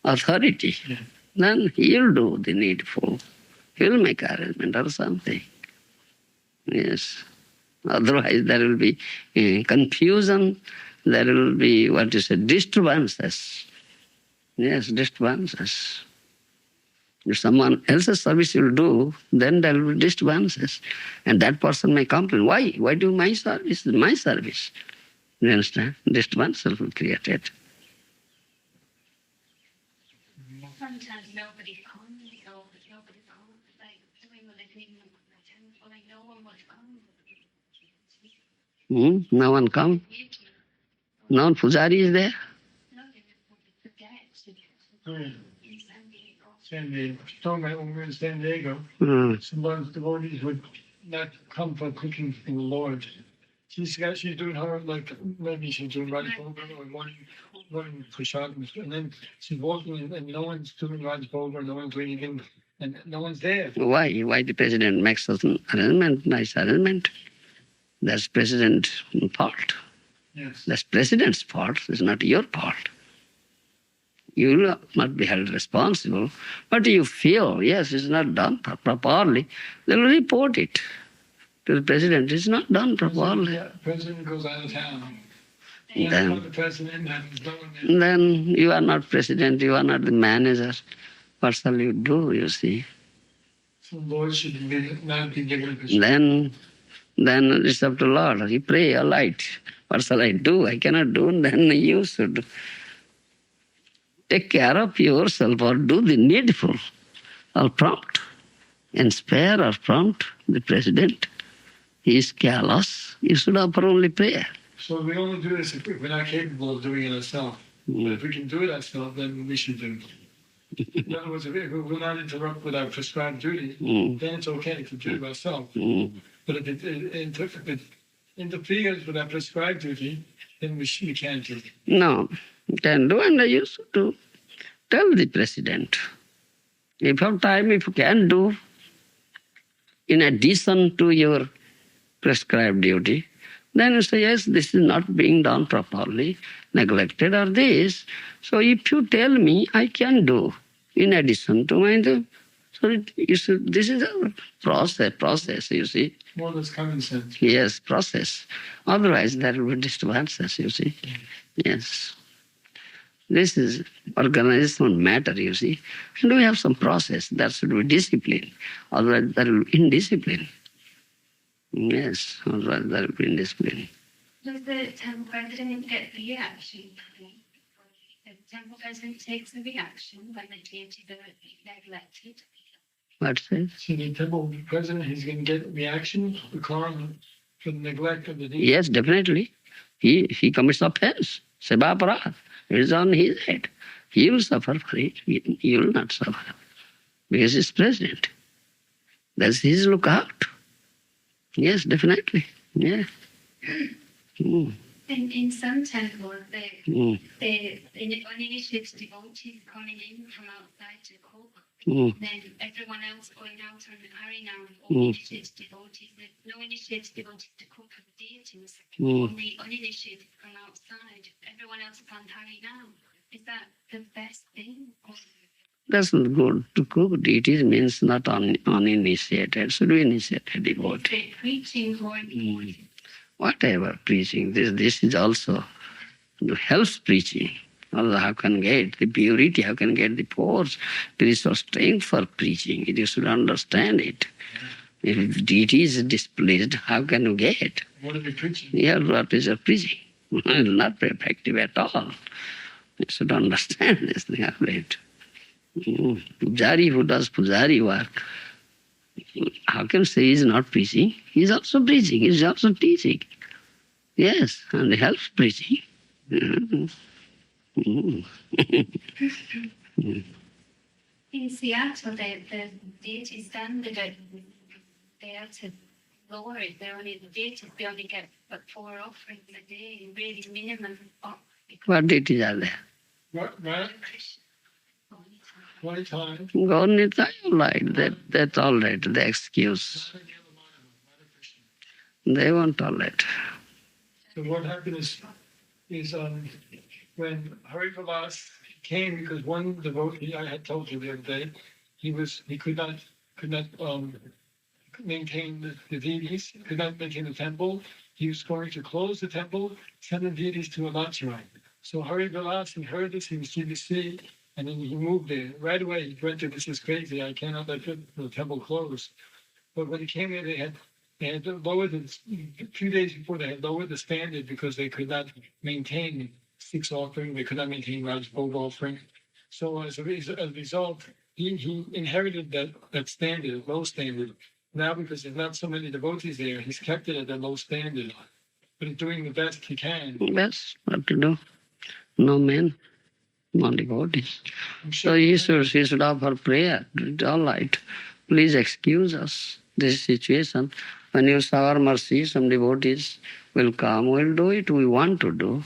Speaker 1: authority.
Speaker 3: Yeah.
Speaker 1: Then he'll do the needful. He'll make arrangement or something. Yes. Otherwise there will be confusion, there will be, disturbances. Yes, disturbances. If someone else's service you do, then there will be disturbances. And that person may complain, why? Why do my service? My service. You understand? Disturbances will create it.
Speaker 4: Sometimes nobody comes, nobody comes. Like doing the thing in the temple, like no one would come.
Speaker 1: No one come? No one pujari is there?
Speaker 4: No, they would forget to
Speaker 3: Right.
Speaker 4: in San Diego.
Speaker 3: San Diego. Talking about when we were in San Diego,
Speaker 1: Mm.
Speaker 3: sometimes devotees would not come for cooking for the Lord. She's doing her, like, maybe she's doing Raj Bhoga or one prasad, and then she's walking and no one's doing Raj Bhoga, no one's doing anything, and no one's there.
Speaker 1: Why? Why the president makes certain arrangement, nice arrangement? That's president's fault.
Speaker 3: Yes.
Speaker 1: That's president's fault. It's not your fault. You will not be held responsible. But you feel, yes, it's not done properly, they will report it to the president. It's not done properly.
Speaker 3: President goes out of town.
Speaker 1: Then-
Speaker 3: Not the president, and no one there.
Speaker 1: Then you are not president, you are not the manager. What shall you do, you see?
Speaker 3: So the Lord should not be given a
Speaker 1: Then it's up to Lord. You pray, all right. What shall I do? I cannot do. Then you should take care of yourself or do the needful or prompt, inspire or prompt the president. He is careless. You should offer only prayer.
Speaker 3: So we only do this if we're not capable of doing it ourselves. But if we can do it ourselves, then we should do it. In other words, if we will not interrupt with our prescribed duty, then it's okay to do it ourselves. But if it interferes with our prescribed duty, then we can't do it.
Speaker 1: No, you can do, and you should do. Tell the president. If you have time, if you can do, in addition to your prescribed duty, then you say, yes, this is not being done properly, neglected or this. So if you tell me, I can do in addition to my do. So this is a process, you see.
Speaker 3: More or less common sense.
Speaker 1: Yes, process. Otherwise, there will be disturbances, you see. Yes. This is organizational matter, you see. And we have some process. That should be discipline. Otherwise, there will be indiscipline. Yes, otherwise there will be indiscipline.
Speaker 4: Does the temple president get the reaction? The temple president takes the reaction when the deities are neglected.
Speaker 1: What says?
Speaker 3: So the temple president, he's going to get reaction, the karma, for the neglect of the deity.
Speaker 1: Yes, definitely. He commits offense. Seva aparad. It is on his head. He will suffer for it. He will not suffer. Because he's president. That's his lookout. Yes, definitely. Yeah.
Speaker 4: In some temples, the uninitiated devotees coming in from outside to cook. Then everyone else going out on the Harinam, uninitiated devotees. There's no initiated devotees to cook for the deities. Only uninitiated from outside. Everyone else is on Harinam. Is that the best thing?
Speaker 1: That's not good. To cook deities means not uninitiated. Should be initiated devotee.
Speaker 4: Preaching more important.
Speaker 1: Whatever preaching, this is also helps preaching. Also, how can get the purity, how can get the force, spiritual strength for preaching. You should understand it. If deity is displeased, how can you get?
Speaker 3: What are we preaching?
Speaker 1: Yeah, what is your preaching? It's not effective at all. You should understand this thing of it. Pujari who does pujari work, how can you say he is not preaching? He is also preaching, he is also teaching. Yes, and he helps preaching.
Speaker 4: In Seattle, the deity standard, they have to lower it. The deities, they only get but 4 offerings a day, really minimum.
Speaker 1: What deities are there?
Speaker 3: Right? 20 times.
Speaker 1: Gaur all right. That's all right, the excuse. They won't tolerate.
Speaker 3: So what happened is when Hari Vilas came, because one devotee, I had told you the other day, he could not maintain the deities, could not maintain the temple. He was going to close the temple, send the deities to Alancharai. So Hari Vilas, he heard this, he was GBC, And then he moved there. Right away, he went to, this is crazy, I cannot let the temple close. But when he came there, they had lowered it, a few days before, they had lowered the standard because they could not maintain 6 offering, they could not maintain Raj Bhog offering. So as a result, he inherited that standard, low standard. Now, because there's not so many devotees there, he's kept it at that low standard. But he's doing the best he can.
Speaker 1: Yes, what to do? No men, no devotees.
Speaker 3: I'm
Speaker 1: So
Speaker 3: sure
Speaker 1: he should offer prayer. All right, please excuse us this situation. When you show our mercy, some devotees will come, we'll do it, we want to do.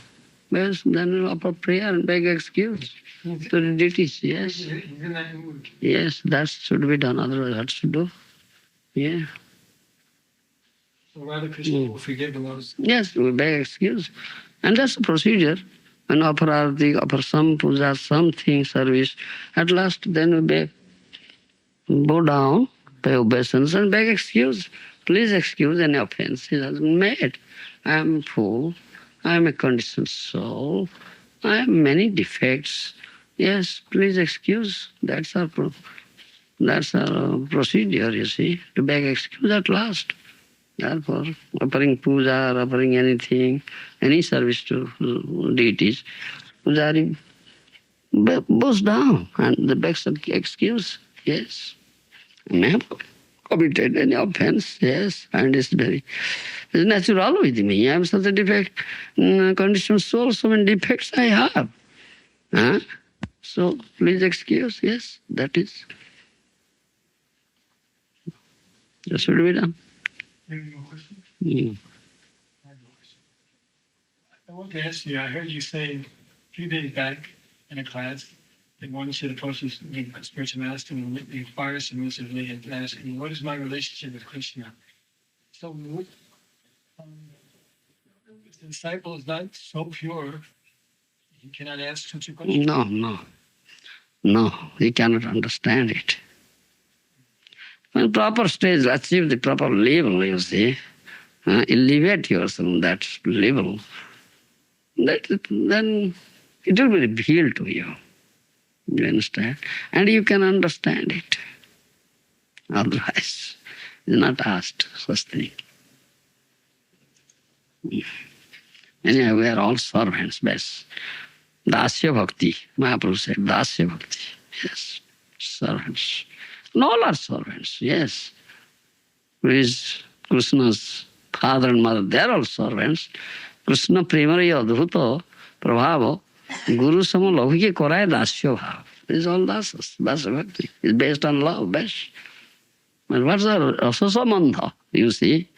Speaker 1: Yes, then we'll offer prayer and beg excuse to the deities. Yes,
Speaker 3: he's in that mood.
Speaker 1: yes, that should be done. Otherwise, what to do? Yeah.
Speaker 3: So Radha Krishna will forgive him those.
Speaker 1: Yes, we beg excuse. And that's the procedure. When offer arati, offer some puja, something, service, at last then we beg, bow down, pay obeisance and beg excuse. Please excuse any offense he has made. I am full, I am a conditioned soul, I have many defects. Yes, please excuse. That's our procedure, you see, to beg excuse at last. Therefore, offering puja or offering anything, any service to deities, pujari bows down and the begs excuse. Yes, I may have committed any offense, yes, and it's natural with me. I am such a defect, conditioned soul, so many defects I have. Huh? So please excuse, yes, that is. That should be done.
Speaker 3: Any more questions?
Speaker 1: Mm.
Speaker 3: I want to ask you, I heard you say a few days back in a class that one should approach the spiritual master and inquire submissively and ask him, what is my relationship with Krishna? So if the disciple is not so pure, he cannot ask such a question.
Speaker 1: No, he cannot understand it. When proper stage, achieve the proper level, you see, elevate yourself on that level, then it will be revealed to you. You understand? And you can understand it. Otherwise, it's not asked such thing. Anyway, we are all servants, best. Dasya Bhakti, Mahaprabhu said, Dasya Bhakti. Yes, servants. And all are servants, yes. Who is Krishna's father and mother, they are all servants. Krishna primary adhuto prabhava guru samo laukike korai dasya bhav. This is all dasas, dasya bhakti. It's based on love, best. But what's the rasasambandha, you see?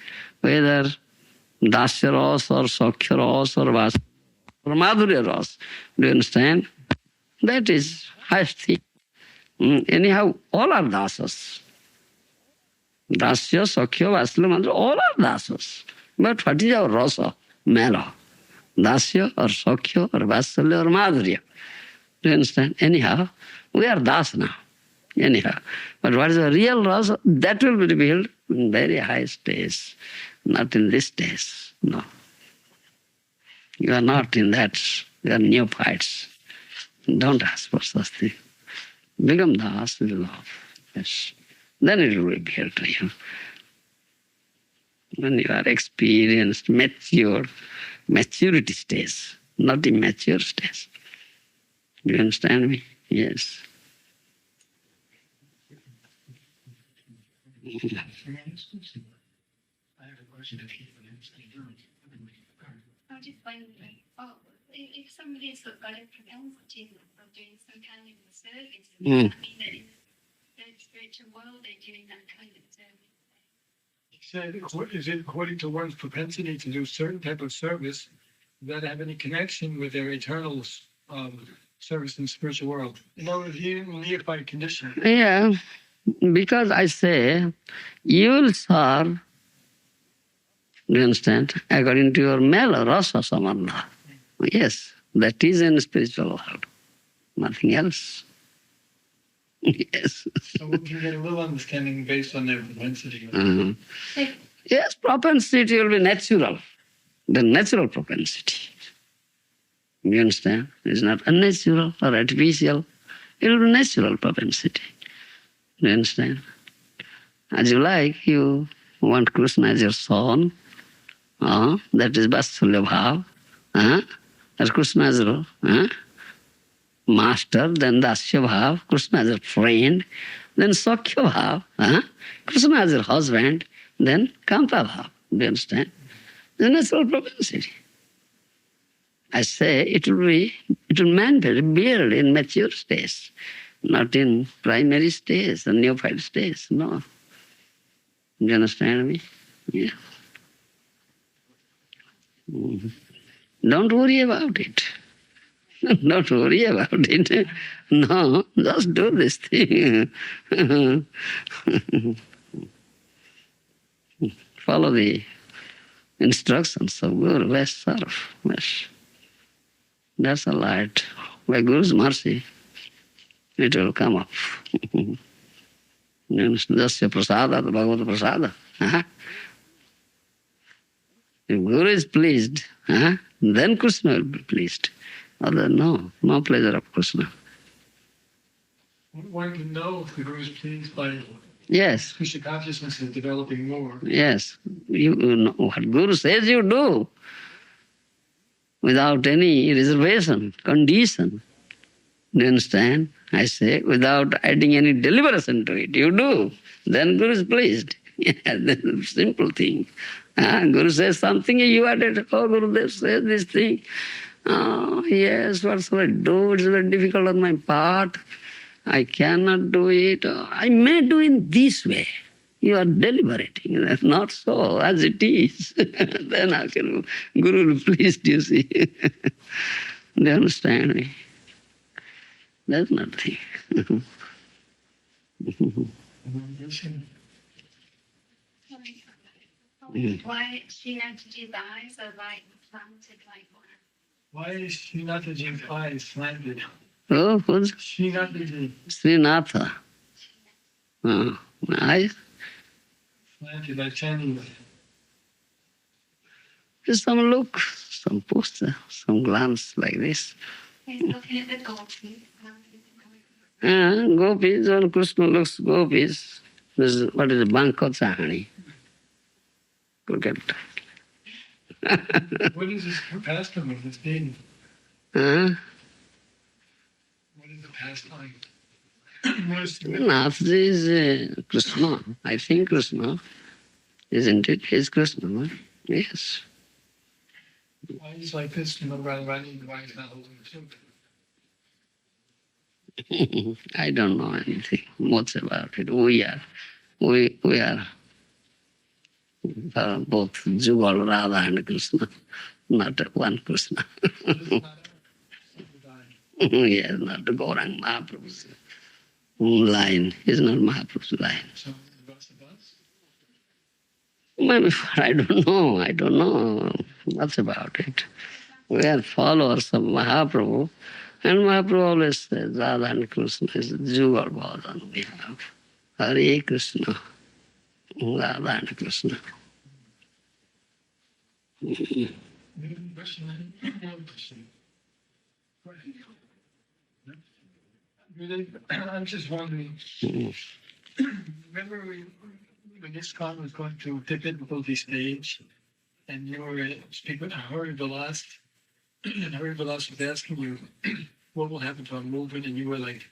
Speaker 1: Whether dasya ras or sakhya ras or vas or madhurya ras. Do you understand? That is highest thing. Anyhow, all are dasas. Dasya, sakhya, vasalya, madhurya, all are dasas. But what is our rasa, mela? Dasya or sakhya or vasalya or madhurya. Do you understand? Anyhow, we are das now. Anyhow. But what is the real rasa? That will be revealed in very high stage. Not in this stage. No. You are not in that. You are neophytes. Don't ask for such thing. Become das with love. Yes. Then it will be revealed to you. When you are experienced, mature, maturity stage, not immature stage. Do you understand me? Yes.
Speaker 3: I have a question.
Speaker 4: I'm just wondering, if somebody has got a propensity of doing some kind of service, does that mean that in the spiritual world they're doing that kind of service?
Speaker 3: He said, is it according to one's propensity to do certain type of service that have any connection with their eternal service in the spiritual world? In other words, he didn't neophyte condition.
Speaker 1: Yeah, because I say, you will serve, do you understand, according to your mela, rasa, samandha. Yes, that is in the spiritual world, nothing else. Yes.
Speaker 3: So we can get a little understanding based on their propensity.
Speaker 1: Yes, propensity will be natural, the natural propensity. You understand? It's not unnatural or artificial. It will be natural propensity. Do you understand? As you like, you want Krishna as your son. That is Vatsalya Bhav. As Krishna as your master, then Dasya Bhav, Krishna as your friend, then Sakhya Bhav, Krishna as your husband, then Kanta Bhav. Do you understand? The natural propensity. I say it will manifest, build in mature stage, not in primary stage or neophyte stage. No. Do you understand me? Yeah. Don't worry about it. Don't worry about it. No, just do this thing. Follow the instructions of Guru, best serve. Best. That's a light. By Guru's mercy, it will come up. Dasya prasada, the Bhagavad prasada. If Guru is pleased, then Krishna will be pleased. Other no pleasure of Krishna.
Speaker 3: One can know if the Guru is pleased by
Speaker 1: Yes.
Speaker 3: Krishna consciousness is developing more.
Speaker 1: Yes. You know what Guru says you do without any reservation, condition. Do you understand? I say, without adding any deliberation to it, you do. Then Guru is pleased. Yeah, that's a simple thing. Guru says something, you added, Gurudev says this thing. Yes, what shall I do? It's very difficult on my part. I cannot do it. I may do in this way. You are deliberating. That's not so, as it is. Then how can Guru will be pleased, you see. Do you understand me? That's nothing.
Speaker 4: Why she had to do the eyes are like planted like one?
Speaker 3: Why is Srinathaji's eyes slanted?
Speaker 1: Oh, who's
Speaker 3: Srinathaji
Speaker 1: Srinatha? I
Speaker 3: slanted by chanting.
Speaker 1: just some look, some posture, some glance like this.
Speaker 4: He's looking at the goldfish.
Speaker 1: Gopis, when Krishna looks gopis, what is it, Banko Chahani? Look at
Speaker 3: What is this pastime of this being?
Speaker 1: What
Speaker 3: What is the pastime?
Speaker 1: Nathji is Krishna. I think Krishna. Isn't it? He's Krishna, no? Yes.
Speaker 3: Why is like this? Why is not holding the soup?
Speaker 1: I don't know anything much about it. We are both Jugal, Radha and Krishna, not one Krishna. Yes, not the Gaurang Mahaprabhu's line. It's not Mahaprabhu's line.
Speaker 3: So the bus of us?
Speaker 1: Maybe, I don't know much about it. We are followers of Mahaprabhu, and Mahaprabhu always says Radha and Krishna is Jugal Bhajan we have. Hare Krishna, Radha and Krishna.
Speaker 3: I'm just wondering, remember when this con was going to difficulty stage and you were speaking with Hari Vilas, and Hari Vilas was asking you what will happen to our movement, and you were like,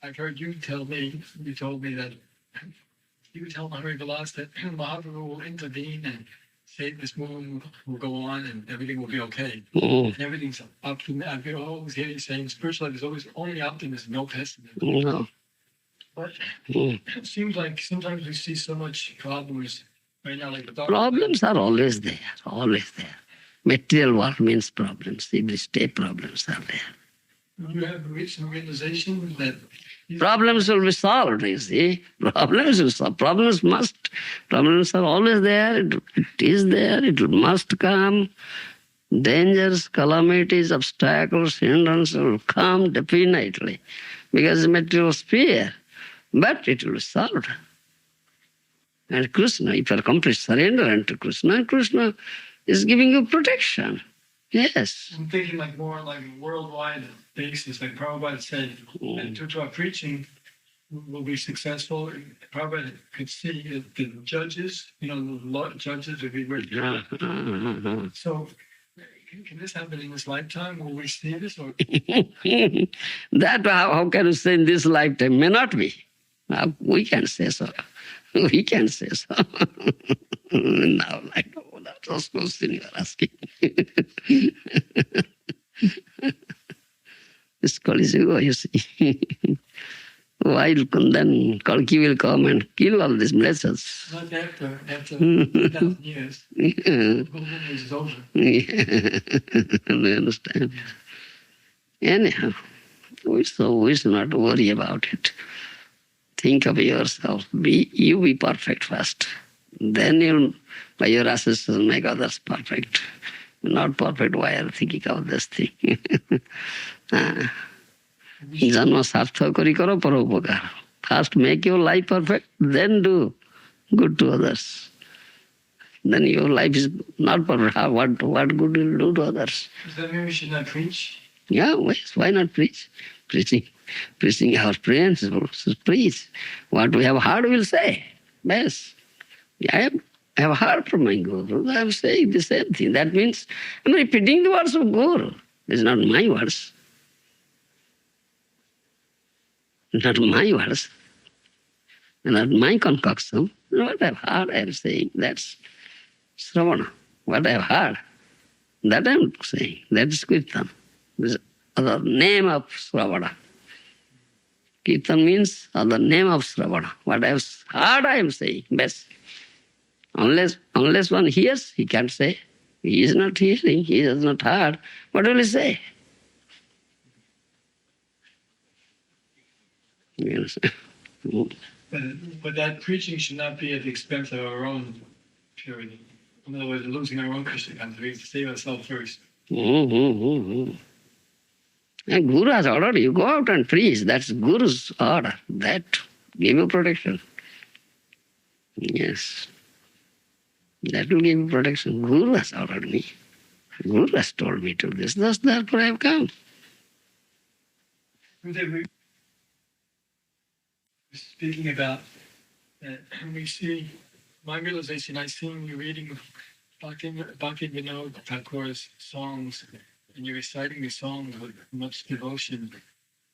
Speaker 3: I've heard you told me that you tell Hari Vilas that Mahaprabhu will intervene and say this movement will go on and everything will be okay. And everything's optimism. I always hear you saying spiritual life is always only optimism, no pessimism.
Speaker 1: No.
Speaker 3: But it seems like sometimes we see so much problems right now, like the doctor.
Speaker 1: Problems are always there, always there. Material world means problems. Every day problems are there.
Speaker 3: You have reached a realization that
Speaker 1: Problems will be solved, you see. Problems will solve. Problems are always there. It is there. It must come. Dangers, calamities, obstacles, hindrances will come definitely because material sphere. But it will be solved. And Krishna, if you are complete surrender unto Krishna, Krishna is giving you protection. Yes.
Speaker 3: I'm thinking like more like worldwide basis. Like Prabhupada said, that through our preaching will be successful. Prabhupada could see the judges, the judges would be rich. So can this happen in this lifetime? Will we see this? Or
Speaker 1: That how can you say in this lifetime? May not be. We can say so. We can say so. Now, like, oh, that's a question you are asking. This Kali Yuga, you see. While then Kalki will come and kill all these blessings.
Speaker 3: not after 2,000 years. Golden age is over.
Speaker 1: Yeah. You understand? Anyhow, we should not worry about it. Think of yourself. You be perfect first. Then you'll, by your assistance, make others perfect. Not perfect, why are you thinking of this thing? जन्म सार्थक करी करो परोपकार. First make your life perfect, then do good to others. Then your life is not perfect. What good will you do to others?
Speaker 3: Does that mean we should not preach?
Speaker 1: Yeah, why not preach? Preaching our principles. Preach. What we have heard, we'll say. Yes. I have heard from my Guru. I am saying the same thing. That means I am repeating the words of Guru. It's not my words. Not my words. Not my concoction. What I have heard, I am saying. That's Sravana. What I have heard, that I am saying. That is Kirtan. This is the name of Sravana. Kirtan means the name of Sravana. What I have heard, I am saying. Best. Unless one hears, he can't say. He is not hearing, he has not heard. What will he say? Yes.
Speaker 3: But that preaching should not be at the expense of our own purity. In other words, losing our own Krishna consciousness. We have to save ourselves first.
Speaker 1: And Guru has ordered you, go out and preach. That's Guru's order. That give you protection. Yes. That will give you protection. Guru has ordered me. Guru has told me to do this. Therefore I have come.
Speaker 3: Speaking about that, we see my realization. I seen you reading Bhakti Vinod Thakur's songs, and you're reciting the songs with much devotion.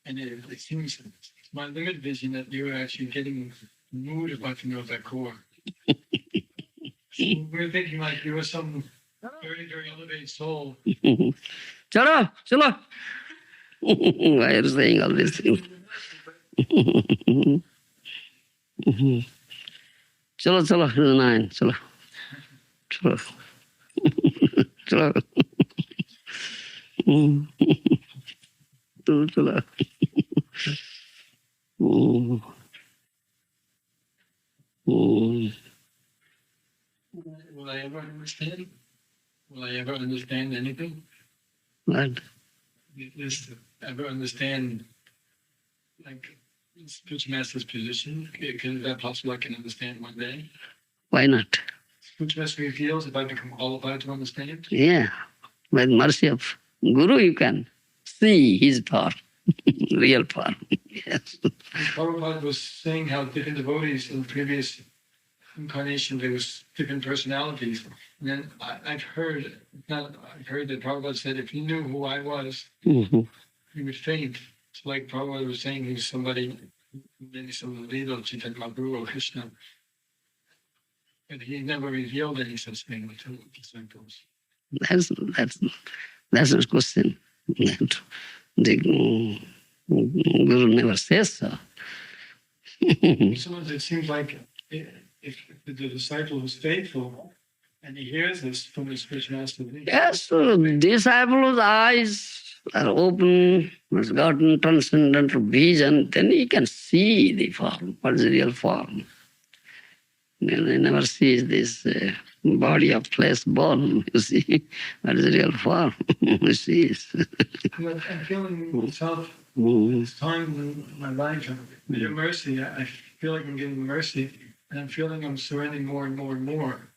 Speaker 3: And it seems, it's my limited vision, that you're actually getting the mood of Bhakti Vinod Thakur. So we're thinking like you were some very, very elevated soul.
Speaker 1: Chalo. Why are you saying all these things? Chalo, it's 9. Chalo. Chalo.
Speaker 3: Will I ever understand? Will I ever understand anything?
Speaker 1: What?
Speaker 3: This ever understand, like, spiritual master's position? Is that possible? I can understand one day.
Speaker 1: Why not?
Speaker 3: Spiritual master reveals if I become qualified to understand.
Speaker 1: Yeah. By the mercy of Guru, you can see his power, real power. Yes.
Speaker 3: Prabhupada was saying how different devotees in previous incarnations, there was different personalities. And then I've heard that Prabhupada said if he knew who I was,
Speaker 1: Mhm.
Speaker 3: he would faint. It's like Prabhupada was saying he's somebody, maybe some leader of Chaitanya Mahaprabhu or Krishna. But he never revealed any such thing to disciples.
Speaker 1: That's not question. The Guru never says so.
Speaker 3: Sometimes it seems like if the disciple is faithful and he hears this from the spiritual master,
Speaker 1: Yes, disciple's eyes are open, has gotten transcendental vision, then he can see the form. What is the real form? He never sees this body of flesh bone, you see. What is the real form? He sees.
Speaker 3: I'm feeling myself this time in my life, with your mercy, I feel like I'm getting mercy, and I'm feeling I'm surrendering more and more and more.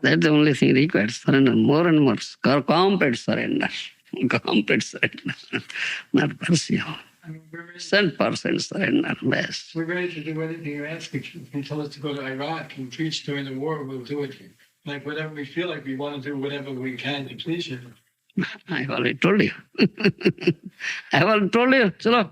Speaker 1: That's the only thing required, surrender, more and more. Complete surrender. Complete surrender. Not partial.
Speaker 3: I mean, we're ready,
Speaker 1: 100% surrender, best.
Speaker 3: we're ready to do anything you ask. If you tell us to go to Iraq and preach during the war, we'll do it. Like whatever we feel like we want to do, whatever we can to please you.
Speaker 1: I've already told you. I've already told you. Chalo.